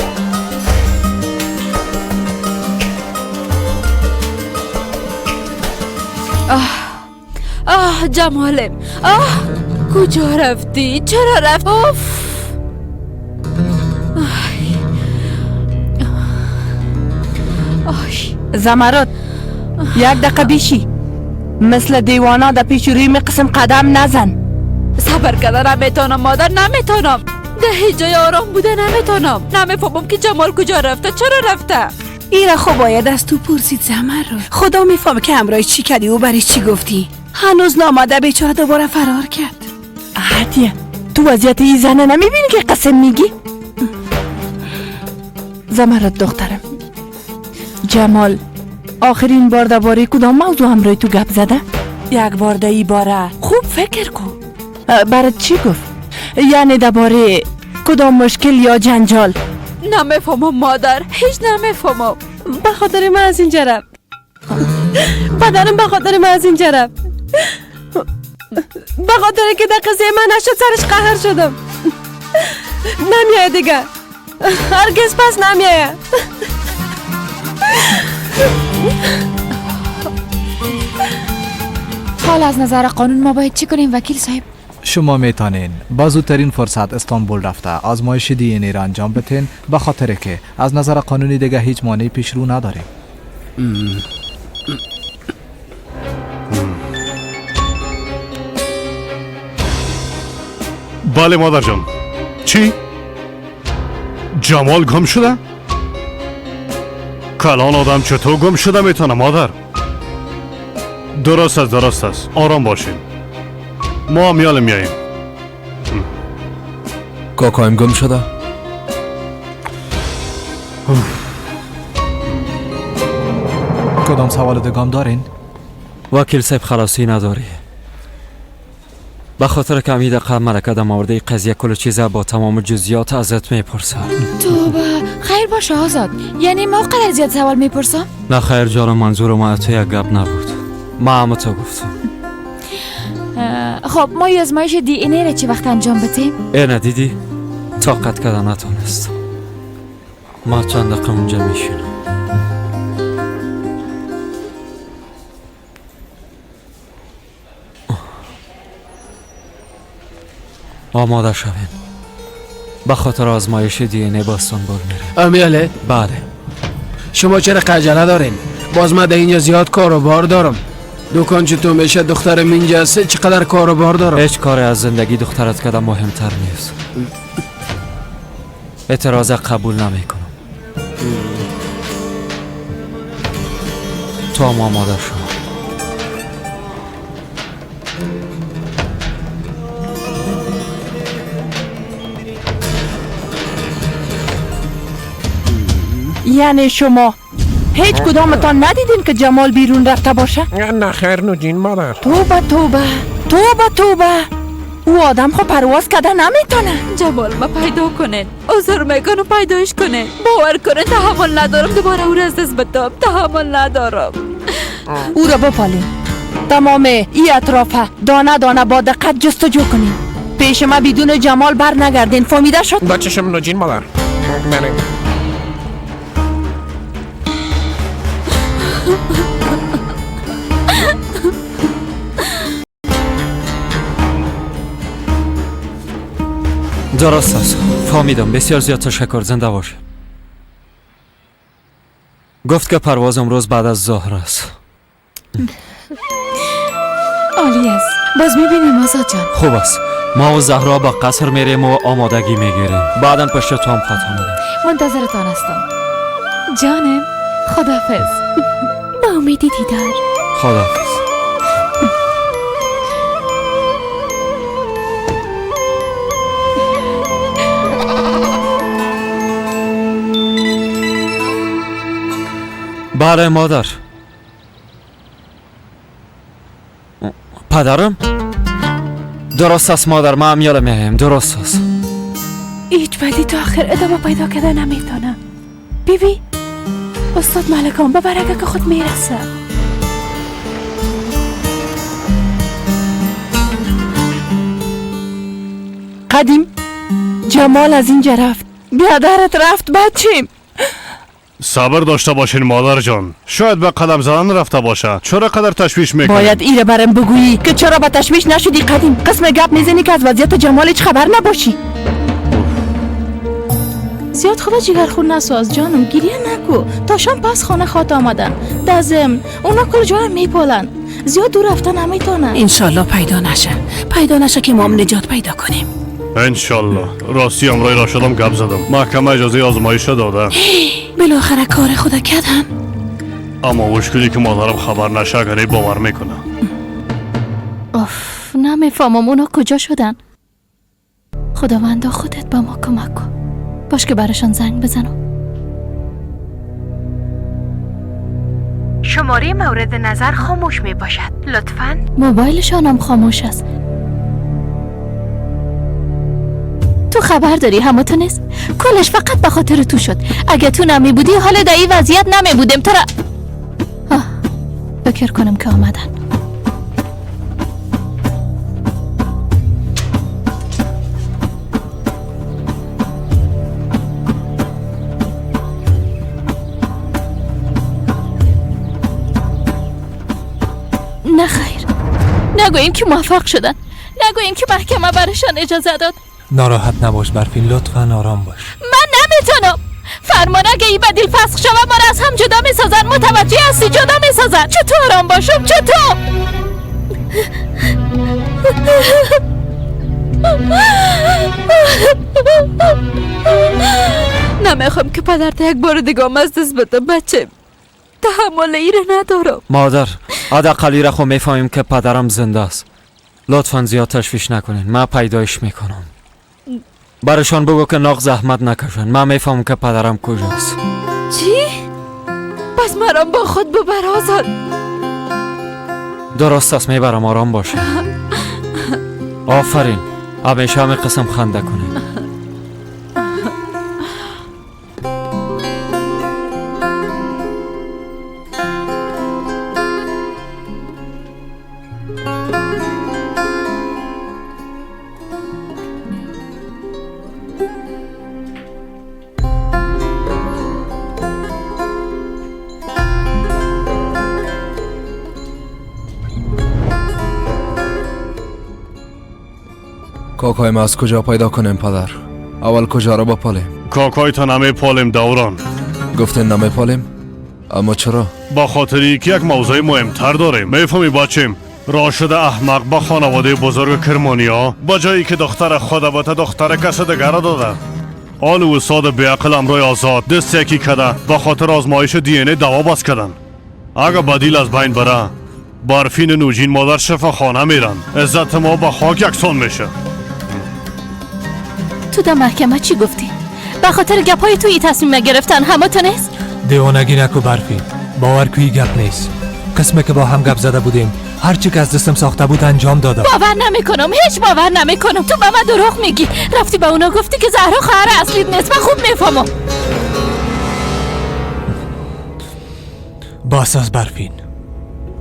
جمالم، کجا رفتی؟ چرا رفت؟ زمرد یک دقیقه بیشی مثل دیوانا در پیش روی قسم قدم نزن. صبر کردن نمیتونم مادر، نمیتونم. ده هیچ جای آرام بوده نمیتونم. نمیفهمم که جمال کجا رفته، چرا رفته. ایره خب باید از تو پرسید زمرد. خدا میفهمه که همراهی چی کردی و برای چی گفتی. هنوز ناماده بیچاره دوباره فرار کرد. عادیه تو وضعیت این زنه نمیبینی که قسم میگی؟ زمرد دخترم، جمال آخرین بار درباره کدام موضوع همراه تو گپ زده؟ یک بار در این باره خوب فکر کن. برات چی گفت؟ یعنی درباره کدام مشکل یا جنجال؟ نمیفهمم مادر، هیچ نمیفهمم. به خاطر من از اینجا رفت. پدرم به خاطر من از اینجا رفت. به خاطر که در قضیه من نشد سرش قهر شدم. نمیایه دیگه، هرگز پس نمیایه. حال از نظر قانون ما باید چی کنیم وکیل صاحب؟ شما میتونین با زودترین فرصت استانبول رفته آزمایش DNA را انجام بدین، به خاطر که از نظر قانونی دیگه هیچ مانعی پیش رو نداریم. بله مادر جان. چی؟ جمال گم شده؟ کلان آدم چطور گم شده میتونه مادر؟ درست است. آرام باشین. ما هم یال میاییم. کاکایم گم شده؟ کدام سوال دگام دارین؟ وکیل صاحب خلاصی نداری. به خاطر که امید قبل ملکه در مورد این قضیه کل چیزه با تمام جزئیات ازت میپرسم. توبه خیر باشه آزاد، یعنی ما قدر زیاد سوال میپرسم؟ نه خیر جانم، منظور ما تو یک گپ نبود، ما همه تو گفتم. خب ما آزمایش دی این را چی وقت انجام بدیم؟ اینه دیدی؟ طاقت کردن نتونست. ما چند دقیقه اونجا میشینم. آماده شوین، به خاطر آزمایش دی این ای با استانبول میریم. امیاله؟ بله. شما چرا عجله دارین؟ باز من در اینجا زیاد کار و بار دارم. دکان چطور میشه؟ دخترم اینجا است، چقدر کار و بار دارم. هیچ کاری از زندگی دخترت کردن مهمتر نیست. اعتراض قبول نمی کنم. تو هم آماده شو. یعنی شما هیچ کدامتان ندیدین که جمال بیرون رفته باشه؟ نه خیر نوجین مادر. توبه توبه توبه توبه، او آدم خو پرواز کرده نمیتونه. جمال ما پیدا کنن، عذر میکنم پیداش کنن. باور کنن تحمل ندارم دوباره او را از دست بدم، تحمل ندارم. او را بپالین، تمام ای اطرافه دانه دانه با دقت جستجو کنین. پیش ما بدون جمال بر نگردین، فهمیده شد؟ با چشم نوجین مادر. بریم. درست است، فهمیدم. بسیار زیاد تشکر، زنده باشه. گفت که پرواز امروز بعد از ظهر است. عالی است، باز میبینیم آزاد جان. خوب است، ما و زهرا با قصر میریم و آمادگی میگیریم، بعدا پشت تو هم خواهد آمدم. منتظرتان هستم جانم. خداحافظ. با امیدی دیدار. خداحافظ. بله مادر. پدرم؟ درست است مادر، ما هم یاله میایم. درست است. هیچ بدی تا آخر ادامه پیدا کرده نمیتونه. بیبی استاد ملکان ببرگه که خود میرسه. قدیم جمال از اینجا رفت، بیادرت رفت بچیم. صبر داشته باشین مادر جان، شاید به قدم زدن رفته باشه. چرا قدر تشویش میکنی؟ باید ایره برم بگویی که چرا به تشویش نشدی. قدیم قسم گپ میزنی که از وضعیت جمال هیچ خبر نباشی. زیاد خوبه جگر خون نساز جانم، گریه نکو. تا شام پس خانه خواد آمدن. در ضمن اونا کل جا میپالن، زیاد دور رفتن نمیتونن. انشالله پیدا نشه که ما هم نجات پیدا کنیم. انشالله. راستی امروز را شدم گپ زدم، محکمه اجازه آزمایش داده. بالاخره کار خدا کردن. اما مشکلی که مادرم خبر نشه اگر باور میکنه. اوف، نمیفهمم اونا کجا شدن. خداوندا خودت با ما کمک کن. باش که براشان زنگ بزنم. شماره مورد نظر خاموش می باشد، لطفاً. موبایلشان هم خاموش است. تو خبر داری همه تو نیست؟ کلش فقط به خاطر تو شد. اگه تو نمی بودی حالا در این وضعیت نمی بودیم. تو را فکر کنم که آمدن. نه خیر، نگوییم که موفق شدن، نگوییم که محکمه برشان اجازه داد. ناراحت نباش برفین، لطفاً آرام باش. من نمیتونم. فرمان اگه این بدیل فسخ شوه ما را از هم جدا میسازن. متوجه هستی؟ جدا میسازن. چطور آرام باشم؟ چطور؟ نمیخوام که پدرت یک بار دیگه از دست بدم. بچه تحمل ایره ندارم. مادر حداقل را خو میفهمیم که پدرم زنده است. لطفاً زیاد تشویش نکنین، من پیدایش میکنم. برشان بگو که ناق زحمت نکشن. من میفهمم که پدرم کجاست. چی؟ پس مرام با خود ببر آزاد. درست است، میبرم. آرام باشه. آفرین. همیشه همه قسم خنده کنین. کاکای ما از کجا پیدا کنیم پدر؟ اول کجا را بپالیم؟ کاکای تا نمیپالیم دوران. گفتین نمیپالیم؟ اما چرا؟ با خاطری که یک موضوع مهمتر داریم. میفهمی بچیم؟ راشد احمق با خانواده بزرگ کرمانیا با جایی که دختر خود و دختر کس دیگر داده. آل و استاد بیعقل امروی آزاد دست یکی کده با خاطر آزمایش دی این ای دوا باز کردن. اگه بدیل از بین بره برفین نوجین مادر شفاخانه میرن. عزت ما با خاک یکسان میشه. تو در محکمه چی گفتی؟ به خاطر گپای توی تصمیم گرفتن همه تو نیست؟ دیوانگی نکو برفین. باور کوی گپ نیست. قسمه که با هم گپ زده بودیم هر چی که از دستم ساخته بود انجام دادم. باور نمیکنم، هیچ باور نمیکنم. تو به من دروغ میگی. رفتی به اونا گفتی که زهرا خواهر اصلیت نیست. من خوب میفهمم. بس از برفین.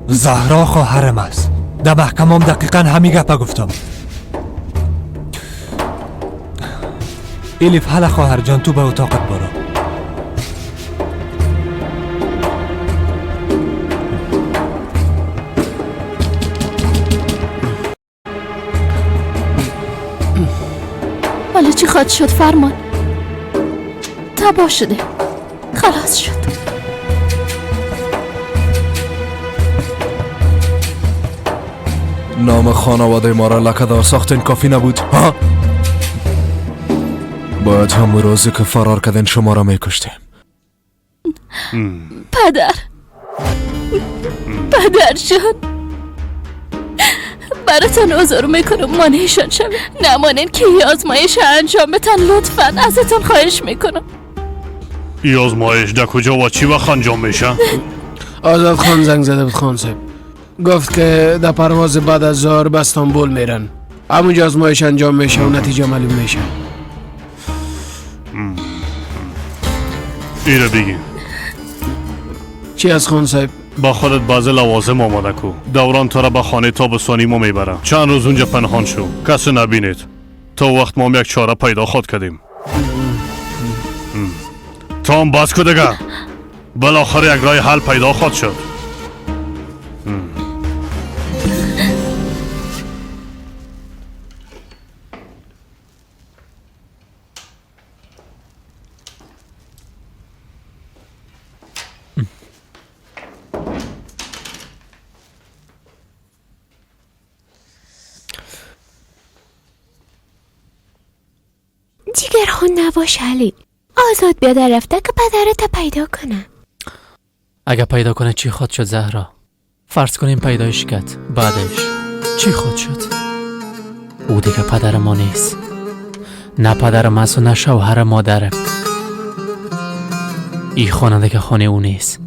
زهرا خواهرم است. در محکمم دقیقا همین گپا گفتم. الیف حالا خواهر جان تو به اتاقت برو. حالا چی خواهد شد فرمان؟ تباه شده. خلاص شد. نام خانواده ما را لکه‌دار ساختین کافی نبود ها؟ باید همون روزی که فرار کردین شما را میکشتیم. پدر شد. براتون عذر میکنم مانعشان شوید. نمانین که این آزمایش انجام بتن لطفا. ازتون خواهش میکنم. این آزمایش در کجا و چی وقت انجام میشه؟ آزاد خان زنگ زده بود خان صاحب. گفت که در پرواز بعد از ظهر به استانبول میرن. همونجا آزمایش انجام میشه و نتیجه معلوم میشه. ایره بگین چی از خان صاحب؟ با خودت بعضی لوازم آماده کو. دوران تو را به خانه تابستانی ما میبره. چند روز اونجا پنهان شو، کسی نبینید تا وقت ما یک چاره پیدا خود کردیم. تا هم بس که دیگه بالاخره یک راه حل پیدا خود شد. جگرخون نباش علی. آزاد بیاد رفته که پدرت پیدا کنه. اگه پیدا کنه چی خود شد زهرا؟ فرض کنیم پیدایش کرد. بعدش چی خود شد؟ او دیگه پدر ما نیست. نه پدرم است و نه شوهر مادرم. این خانه دیگه خانه او نیست.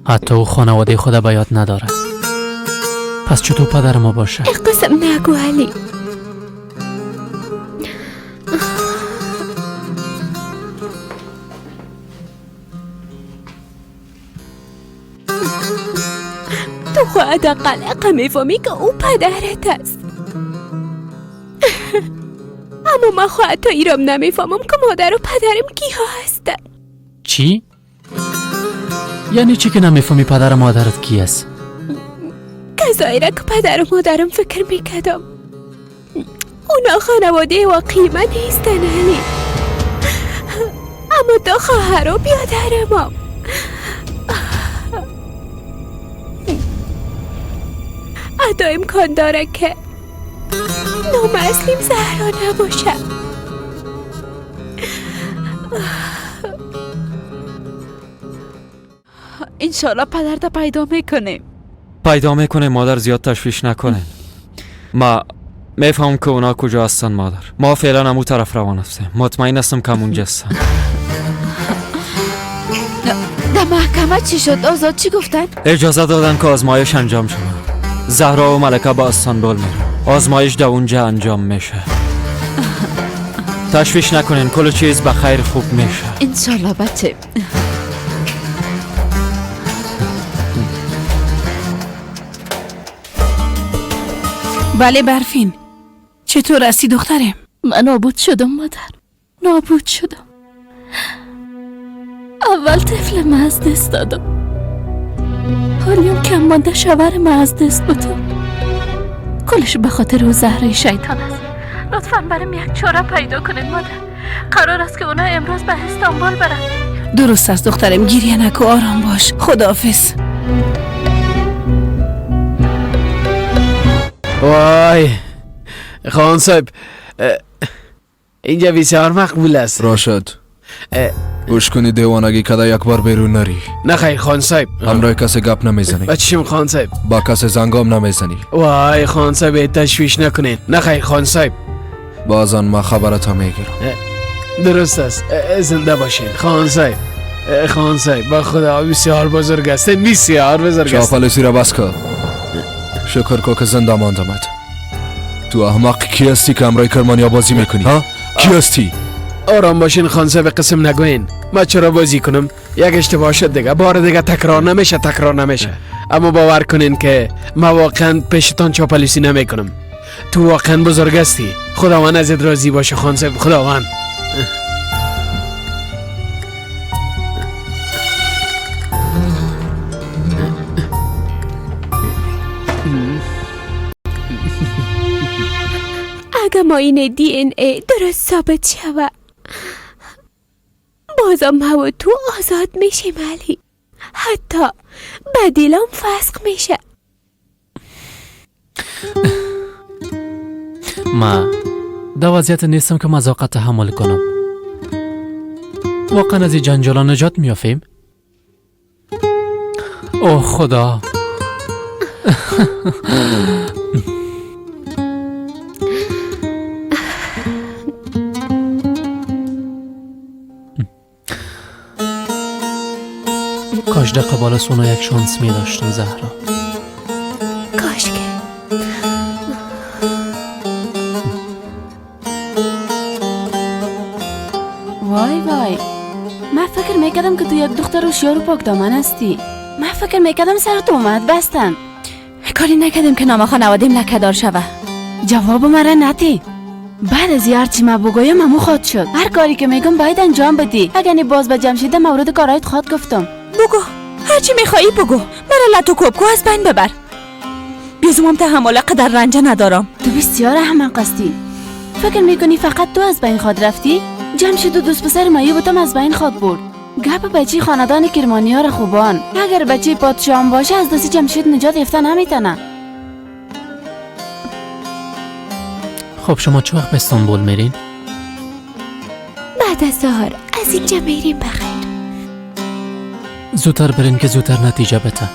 حتی او خانواده خود به یاد نداره. پس چطور پدر ما باشه؟ قسم نگو علی. تو خود حداقل میفهمی که او پدرت است. اما من خواهد تا ایرام نمیفهمم که مادر و پدرم کیها هستن. چی؟ یعنی چی که نمیفهمی پدر و مادرت کی است؟ کسایی را که پدر و مادرم فکر میکردم اونا خانواده واقعی من نیستن علی. اما تو خواهر و بیادرم. حتی امکان داره که نام اصلیم زهرا نباشه. انشالله پدرت پیدا میکنه. مادر زیاد تشویش نکنه. ما میفهم که اونا کجا هستن مادر. ما فعلا همون طرف روان هستیم. مطمئن هستم که اونجا هستن. در محکمه چی شد؟ آزاد چی گفتن؟ اجازه دادن که آزمایش انجام شد. زهرا و ملکه با استانبول میرن. آزمایش در اونجا انجام میشه. تشویش نکنین، کل چیز به خیر خوب میشه. انشالله بچه. بله برفین، چطور هستی دخترم؟ من نابود شدم مادر، نابود شدم. اول طفل من از دست دادم، حالیم کم مانده شوهر من از دست بودم. کلش به خاطر او زهره شیطان است. لطفاً برام یک چاره پیدا کنید مادر. قرار است که اونا امروز به استانبول برن. درست است دخترم، گریه نکو، آرام باش. خداحافظ. وای خان صاحب، اینجا بسیار مقبول است. راشد گوش کنی، دیوانگی کده یک بار بیرون نری. نه خیر خان صاحب. همراه کسی گپ نمیزنی؟ با چشم خان صاحب. با کسی زنگام نمیزنی؟ وای خان صاحب تشویش نکنین. نه خیر خان صاحب. بازن ما خبرت میگیرم. درست است، زنده باشین خان صاحب. خان صاحب با خدا بسیار بزرگ است، بسیار بزرگ است. شاپلسی را بس کن. شکر کو که زنده ماندمت. تو احمق کی هستی که امرای کرمانیا بازی میکنی؟ ها؟ کی هستی؟ آرام باشین خان صاحب، قسم نگوین. ما چرا بازی کنم؟ یک اشتباه شد دیگه، بار دیگه تکرار نمیشه. اما باور کنین که ما واقعا پیشتان چاپلوسی نمیکنم. تو واقعا بزرگ هستی. خداوند ازت راضی باشه خان صاحب، خداوند. اگه معاینه دی این ای درست ثابت شوه، بازم ما و تو آزاد میشیم علی. حتی بدیلم فسخ میشه. ما در وضعیت نیستم که مذاقت تحمل کنم. واقعا از این جنجالا نجات میافیم؟ اوه خدا. کاش در قبال سونا یک شانس می داشتم زهرا. کاش که وای من فکر میکردم که تو یک دختر هوشیار و پاک دامن هستی. من فکر میکردم سرت اومد بستن. کاری نکردم که نام خانوادیم لکه‌دار شوه. جواب مرا نتی. بعد از هر چی ما بگویم همو خود شد. هر کاری که میگم باید انجام بدی. اگر نی باز به جمشید مورد کارایت خود گفتم. بگو، هرچی میخوایی بگو. مرا لطو کوبکو از بین ببر. بیزمم تحمل قدر رنجه ندارم. تو بسیار احمق هستی. فکر میکنی فقط تو از بین خود رفتی؟ جمشید و دوست پسر مایو بودم از بین خود برد. گپ بچی خاندان کرمانیا را خوبان. اگر بچی پادشاه باشه از دست جمشید نجات یافته نمیتونه. خب شما چه وقت به استانبول میرین؟ بعد از ظهر از اینجا میریم بخیر. زودتر برین که زودتر نتیجه بده.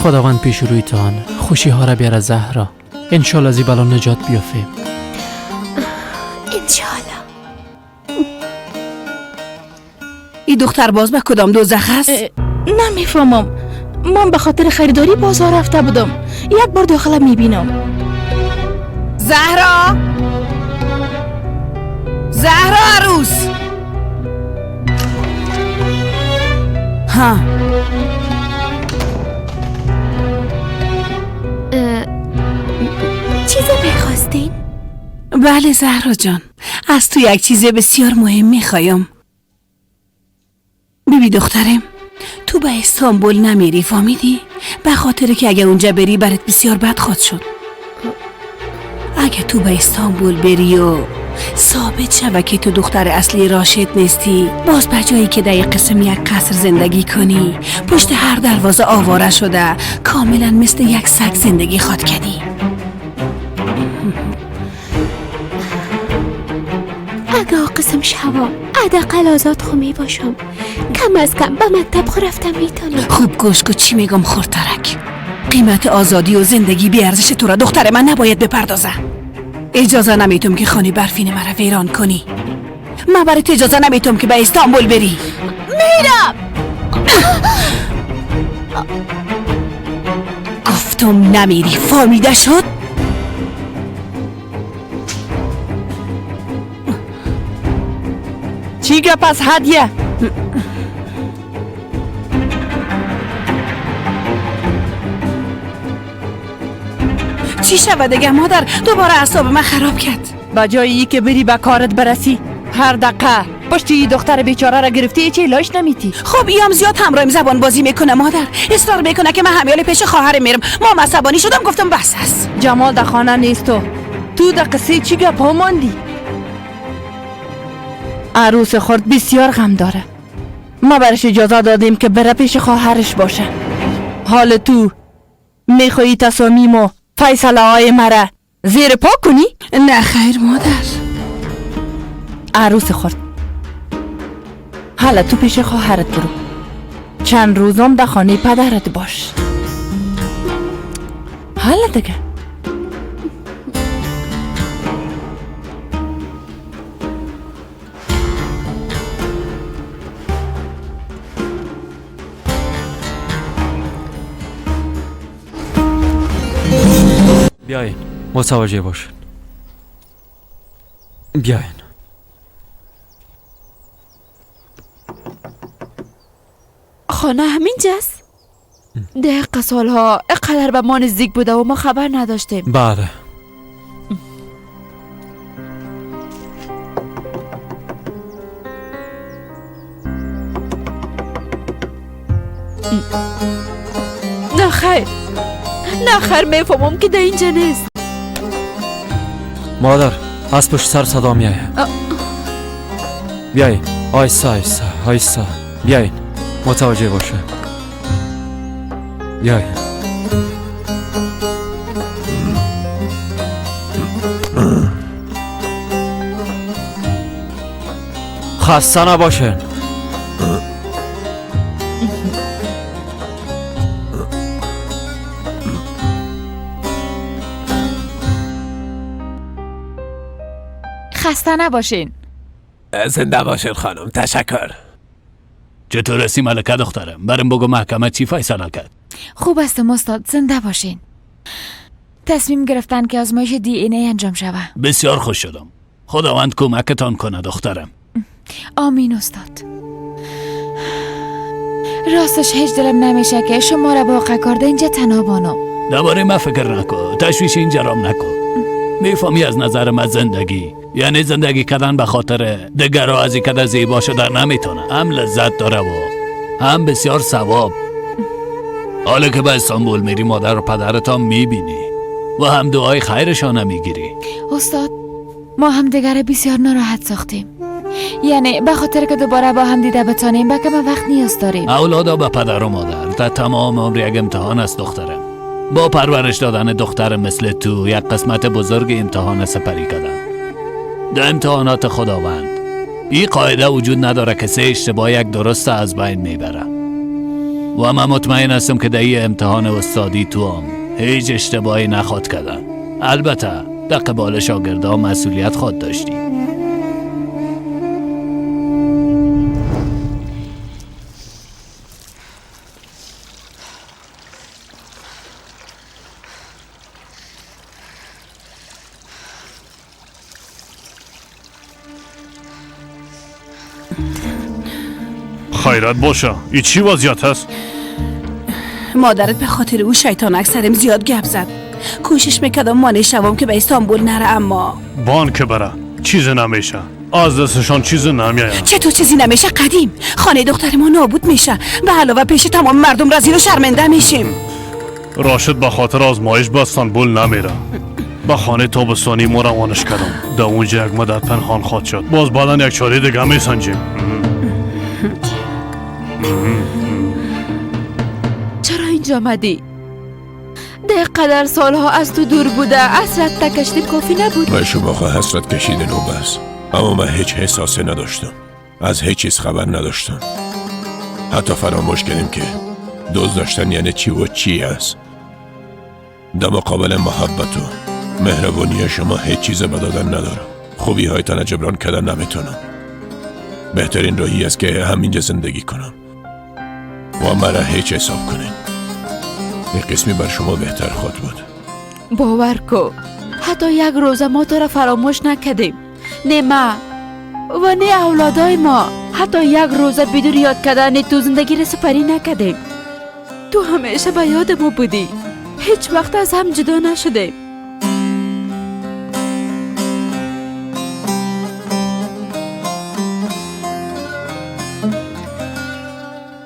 خداوند پیش رویتان خوشی ها را بیاره زهرا. انشالله از این بلا نجات بیافیم. انشالله. این دختر باز به کدام دوزخ است؟ نمیفهمم. من به خاطر خریداری بازار رفته بودم. یک بار داخل میبینم. زهرا عروس. ها چیزی میخواستین؟ بله زهرا جان، از تو یک چیز بسیار مهم میخوایم. بیبی دخترم، تو به استانبول نمیری فهمیدی؟ به خاطر که اگر اونجا بری برات بسیار بد خواهد شد. اگه تو به استانبول بری و ثابت شوه که تو دختر اصلی راشد نیستی، باز به جایی که در یک قسم یک قصر زندگی کنی، پشت هر دروازه آواره شده، کاملا مثل یک سگ زندگی خواد کردی. اگه قسم شوا حداقل آزاد خو می باشم، کم از کم به مکتب خو رفتم میتونم. خوب گوش کن چی میگم خورترک. قیمت آزادی و زندگی بی ارزش تو را دختر من نباید بپردازه. اجازه نمیتم که خانه برفین مرا ویران کنی. من برات اجازه نمیتم که به استانبول بری. میرم. گفتم نمیری، فهمیده شد؟ چی گپ از هدیه؟ چی شود دیگه مادر؟ دوباره اعصاب من خراب کرد. با جای ای که بری به کارت برسی هر دقیقه پشت این دختر بیچاره را گرفتی چی لاش نمیتی؟ خب ایام زیاد همراهیم زبان بازی میکنه مادر. اصرار میکنه که من همیال پیش خواهر میرم. ما عصبانی شدم گفتم بس است. جمال در خانه نیست تو در قصه چی گپ ها ماندی؟ عروس خورد بسیار غم داره. ما برش اجازه دادیم که بره پیش خواهرش باشه. حال تو میخوایی تصامیم و فیصله های مرا زیر پا کنی؟ نه خیر مادر. عروس خورد حالا تو پیش خواهرت برو. چند روزم در خانه پدرت باش. حالا دیگه بیاین متوجه باشین. بیاین. خانه همینجاست؟ دقیقه سالها اقدر به ما نزدیک بوده و ما خبر نداشتیم. بله. نه خیر، نه خیر، میفهمم که در اینجا نیست. مادر از پشت سر صدا میایه. بیاین آیسته آیسته آیسته. بیاین متوجه باشه. بیاین. خسته نباشین. خسته نباشین. زنده باشین خانم. تشکر. چطور هستی ملکه دخترم؟ برم بگو محکمه چی فیصله کرد؟ خوب است استاد، زنده باشین. تصمیم گرفتن که آزمایش دی این ای انجام شود. بسیار خوش شدم. خداوند کمکتان کنه دخترم. آمین استاد. راستش هیچ دلم نمیشه که شما را با قکارده اینجا تنها بانم. درباره من فکر نکن. تشویش اینجا رام نکن. میفهمی از نظر من زندگی یعنی زندگی کردن به خاطر دگرها از این کده زیبا شدن نمیتونه. هم لذت داره و هم بسیار ثواب. حالا که به استانبول میری مادر و پدرتان میبینی و هم دعای خیرشان میگیری. استاد ما هم دیگر بسیار ناراحت ساختیم. یعنی به خاطر که دوباره با هم دیده بتانیم به کم وقت نیاز داریم. اولادا به پدر و مادر در تمام عمر یک امتحان است دخترم. با پرورش دادن دختر مثل تو یک قسمت بزرگ امتحان سپری کردن. در امتحانات خداوند این قاعده وجود نداره که سه اشتباه یک درست از بین میبره و من مطمئن هستم که در این امتحان استادی تو هم هیچ اشتباهی نخواد کردن. البته در قبال شاگردا مسئولیت خود داشتی. خیرت باشه. این چی وضعیت هست؟ مادرت به خاطر او شیطان اکثرم زیاد گپ زد. کوشش میکردم مانع شوم که به استانبول نره اما بان که بره چیزی نمیشه. از دستشان چیزی نمیاید. چطور چیزی نمیشه قدیم؟ خانه دختر ما نابود میشه. به علاوه پیش تمام مردم رزیل و شرمنده میشیم. راشد به خاطر آزمایش به استانبول نمیره. به خانه تابستانی ما روانش کردم. در اونجا یک مدت پنهان خواد شد. باز بعداً یک چاره دیگه میسنجیم. چرا اینجا آمدی؟ ده قدر سالها از تو دور بوده. حسرت تکشتیم کافی نبود. من شما خواه حسرت کشیدن و بس. اما من هیچ احساسی نداشتم. از هیچ چیز خبر نداشتم. حتی فراموش کردیم که دوست داشتن یعنی چی و چی است. در مقابل محبت و مهربانی شما هیچ چیز به دادن ندارم. خوبی هایتان جبران کردن نمیتونم. بهترین راهی است که همینجا زندگی کنم و مرا هیچ حساب کنین. یک قسمی بر شما بهتر خود بود. باور کو حتی یک روز ما تو را فراموش نکردیم. نه ما و نه اولادای ما. حتی یک روزه بدون یاد کردن تو زندگی را سپری نکردیم. تو همیشه به یاد ما بودی. هیچ وقت از هم جدا نشدیم.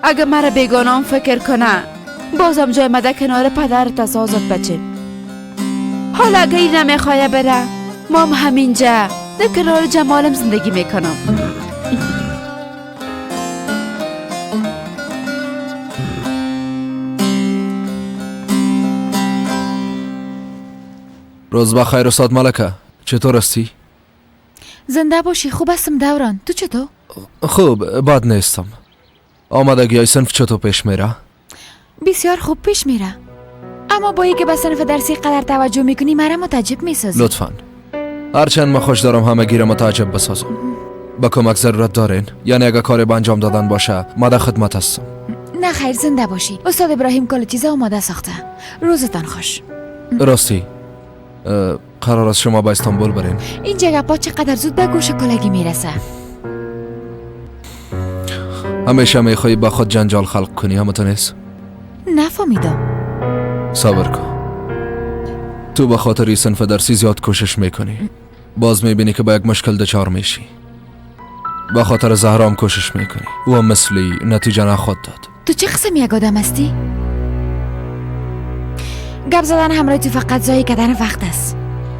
اگه مرا بیگانم فکر کنه بازم جای مده کنار پدرت از آزاد بچه. حالا اگه این نمیخواه بره ما هم همینجا در کنار جمالم زندگی میکنم. روز بخیر استاد ملکه، چطور هستی؟ زنده باشی. خوب هستم دوران. تو چطور؟ خوب، بد نیستم. آمدگی های صنف چطور پیش میره؟ بسیار خوب پیش میره. اما با اینکه به صنف درسی قدر توجه میکنی مرا متعجب میسازی. لطفاً. هرچند من خوش دارم همگی را متعجب بسازم. با کمک ضرورت دارین؟ یعنی اگه کاری به انجام دادن باشه ما در خدمت هستم. نه خیر، زنده باشی. استاد ابراهیم کل چیزا آماده ساخته. روزتان خوش. راستی قرار است شما به استانبول برین؟ این جگپا چقدر زود به گوش کلگی میرسه. همیشه میخوایی با خود جنجال خلق کنی، همه نیست؟ نفهمیدم. صبر کن. تو به خاطر صنف درسی زیاد کوشش میکنی، باز میبینی که با یک مشکل دچار میشی. به خاطر زهرام کوشش میکنی، او هم مثلی نتیجه نخواد داد. تو چه قسم یک آدم هستی؟ گپ زدن همراه تو فقط ضایع کردن وقت است.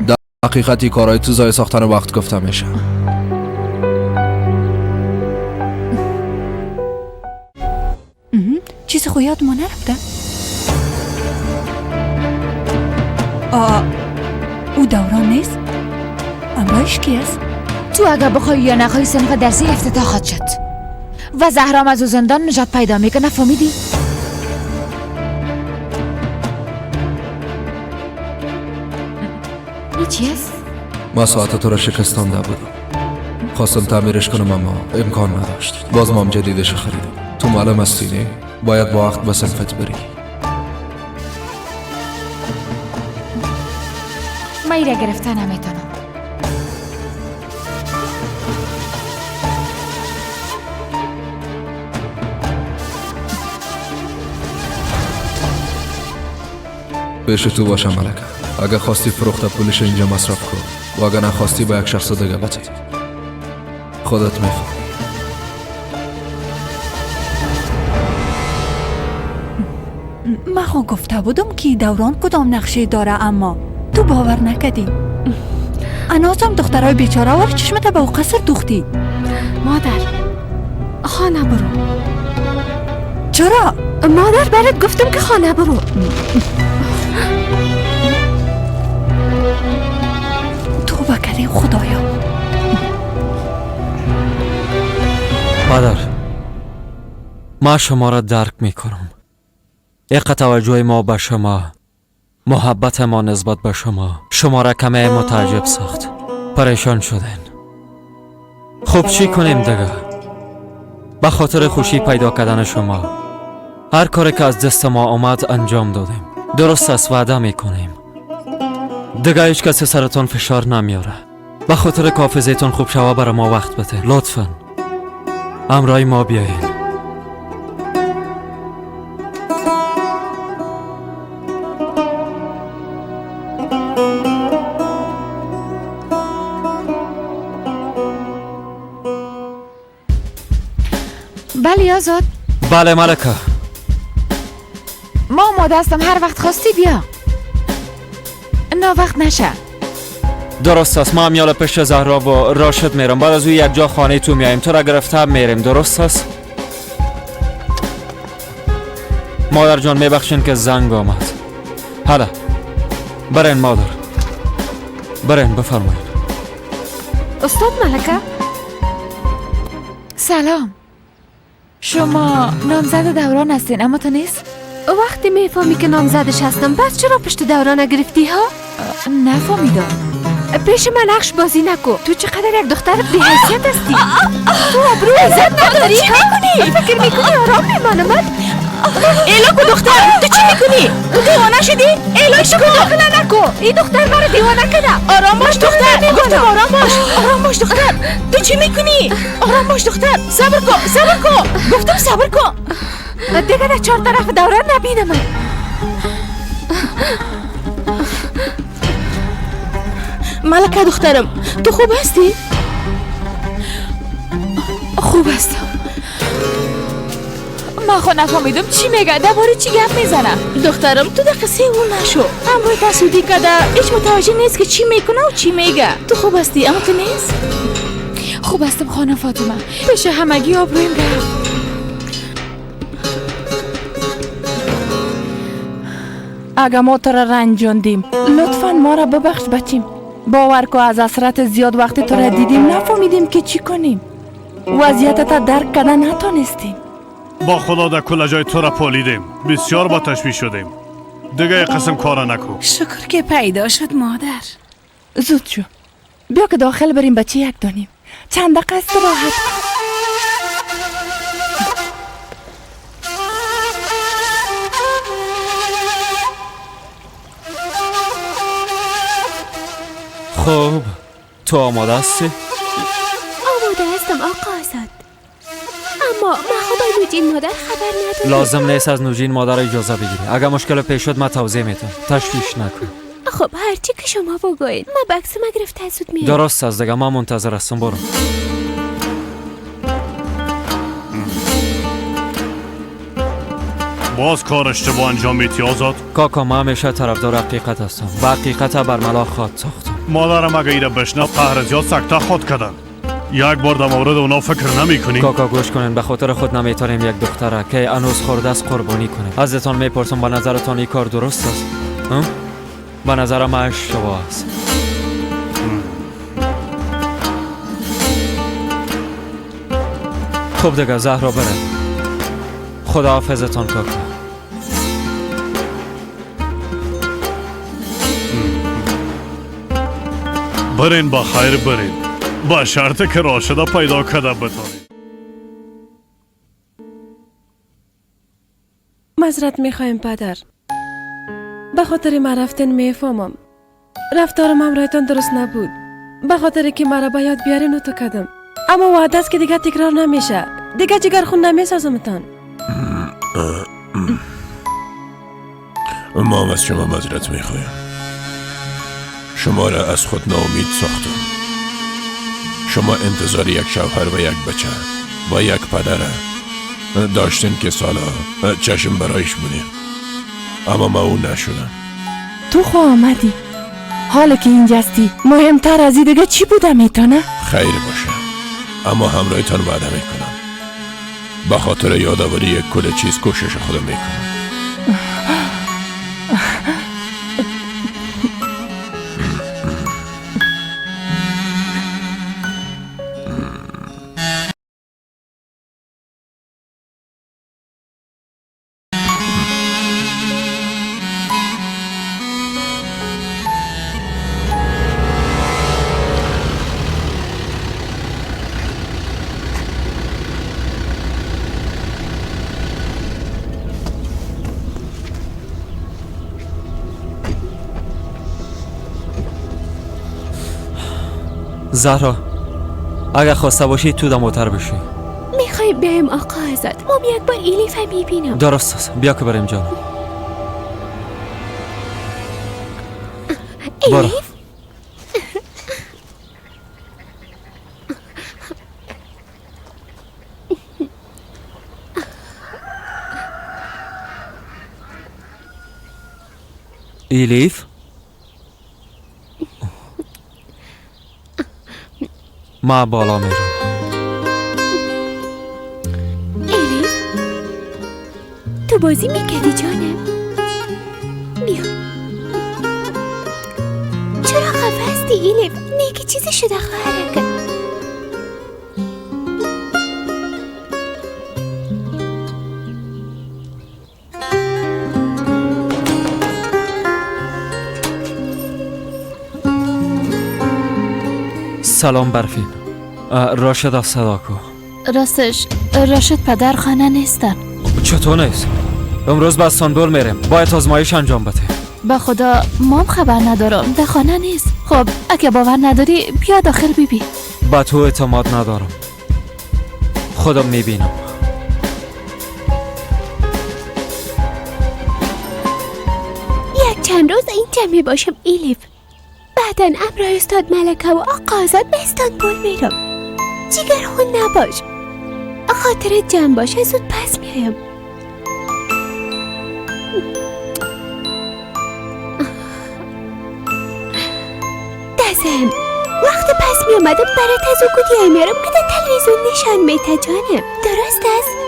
در حقیقتی کارهای تو ضایع ساختن وقت گفته میشه. چیز خو یاد ما نرفته؟ او دوران نیست؟ امرایش کی است؟ تو اگه بخوای یا نخوای صنف درسی افتتاح خواهد شد و زهرام از او زندان نجات پیدا میکنه. فهمیدی؟ این چی است؟ ما ساعت تو را شکستانده بودم، خواستم تعمیرش کنم اما امکان نداشت. باز مام جدیدش خریدم. تو معلم هستی نه؟ باید با وقت به صنفت بری. من ایره گرفته نمیتونم. پیش تو باشم ملکه. اگه خواستی فروخته پولش اینجا مصرف کن و اگه نخواستی با یک شخص دیگه بده. خودت میفهمی. من خو گفته بودم که دوران کدام نقشه داره اما تو باور نکردی. انازم دخترای بیچاره ولی چشمت به او قصر دوختی. مادر خانه برو. چرا؟ مادر برات گفتم که خانه برو. تو بکریم خدایا. مادر ما شما را درک میکنم. یک توجه ما به شما، محبت ما نسبت به شما را کمی متعجب ساخت. پریشان شدین. خب چی کنیم دیگه؟ به خاطر خوشی پیدا کردن شما هر کاری که از دست ما آمد انجام دادیم. درست است، وعده میکنیم دیگه هیچ کسی سرتون فشار نمیاره. به خاطر که حافظتون خوب شوه برای ما وقت بده. لطفاً همراه ما بیاین. بله آزاد. بله ملکه. ما آماده هستم، هر وقت خواستی بیا. نه وقت نشه. درست است. ما هم یالا پشت زهرا و راشد میرم. بعد از او یک جا خانه تو میاییم. تو را گرفته میریم. درست است؟ مادر جان میبخشین که زنگ آمد. حالا برین مادر، برین بفرمایید. استاد ملکه سلام. شما نامزد دوران هستین اما تو نیست؟ وقتی میفهمی که نامزدش هستم بس چرا پشت دوران نگرفتی ها؟ نفهمیدم. پیش من نقش بازی نکو. تو چقدر یک دختر بی‌حیثیت هستی. تو ابرو عزت نداری. چی میکنی؟ فکر میکنی آرام میمانم من؟ ایلاکو دختر تو چی میکنی؟ تو دیوانه شدی؟ ایلاکو داخل نکو این دختر مرا دیوانه کنه. آرام باش دختر، گفتم آرام باش. آرام باش دختر، تو چی میکنی؟ آرام باش دختر، صبر کن گفتم صبر کن. دیگه در چهار طرف دوران نبینم. ملکه دخترم تو خوب هستی؟ خوب هستم. من خود نفهمیدم چی میگه، درباره چی گپ میزنه. دخترم تو در قصه اون نشو. امروی تصودی کده هیچ متوجه نیست که چی میکنه و چی میگه. تو خوب هستی اما تو نیست؟ خوب هستم خانم فاطمه، پیش همگی آبرویم رفت. اگه ما تو را رنجاندیم لطفا ما را ببخش بچیم. باور کو از حسرت زیاد وقتی تو را دیدیم نفهمیدیم که چی کنیم. وضعیتت درک کردن نتونستیم. با خدا در کل جای تو را پالیدیم، بسیار با تشویش شدیم. دیگه یک قسم کارا نکن. شکر که پیدا شد مادر. زود شو بیا که داخل بریم بچه یک دانیم. چند دقیقه استراحت کن. خب تو آماده هستی؟ آماده هستم آقا آزاد، اما من خدا نوجین مادر خبر ندارم. لازم نیست از نوجین مادر اجازه بگیری. اگر مشکل پیش شد من توضیح میدم، تشویش نکن. خب هرچی که شما بگوید، من بکس ما گرفته زود میام. درست است دیگه، من منتظر هستم. برو. باز کار اشتباه انجام میدی آزاد؟ کاکا من همیشه طرفدار حقیقت هستم و حقیقت بر ملاک خواد ساختم. مادرم اگه ایره بشنو قهر زیاد سکته خود کردن. یک بار در مورد اونا فکر نمی کنی؟ کاکا گوش کنین، به خاطر خود نمیتونیم یک دختره که هنوز خورده است قربانی کنیم. ازتان میپرسم به نظرتان این کار درست است؟ به نظر من اشتباه است. خب دیگه زهرا بره. خدا حافظتان کاکا. برین با خیر برین، با شرط که راشده پیدا کرده بتانید. معذرت میخوایم پدر، به خاطر ما رفتن میفهمم رفتارم همراهتان درست نبود. به خاطر که مرا به یاد بیارین و تو کردم، اما وعده است که دیگه تکرار نمیشه. دیگه جگر خون نمیسازمتان. ما هم از شما معذرت میخوایم. شما را از خود ناامید ساختم. شما انتظار یک شوهر و یک بچه و یک پدر داشتین که سالا چشم برایش بودیم، اما ما اون نشدم. تو خو آمدی، حالا که اینجاستی مهمتر از این دیگه چی بوده میتونه؟ خیر باشه، اما همراهتان وعده میکنم به خاطر یادآوری یک کل چیز کوشش خودم میکنم. زهرا اگه خواسته باشی تو دموتر بشی. میخوای بریم آقا آزاد؟ ما یک بار ایلیف هم میبینم. درست است، بیا که بریم جان. ایلیف؟ ایلیف؟ ما بالا میرم. ایلیف تو بازی میکردی جانم؟ بیا. چرا خفه هستی ایلیف؟ نیکی چیزی شده خواهرک. سلام برفین. راشد صدا کو. راستش راشد پدر خانه نیستن. چطور نیست؟ امروز به استانبول میریم. باید آزمایش انجام بده. به خدا مام خبر ندارم، در خانه نیست. خب اگه باور نداری بیا داخل بیبی. به تو اعتماد ندارم. خودم میبینم. یک چند روز اینجا می باشم ایلیف. بعدا امرای استاد ملکه و آقا آزاد به استانبول میرم. جیگر خون نباش. خاطر جمع باشه زود پس میایم. دزم وقت پس می اومدم برات از او گودیای میارم که در تلویزیون نشان میته جانم. درست است؟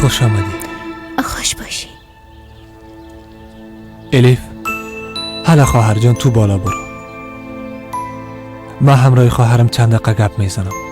خوش آمدی. خوش باشی. الیف، حالا خواهر جان تو بالا برو. من همراه خواهرم چند دقیقه گپ میزنم.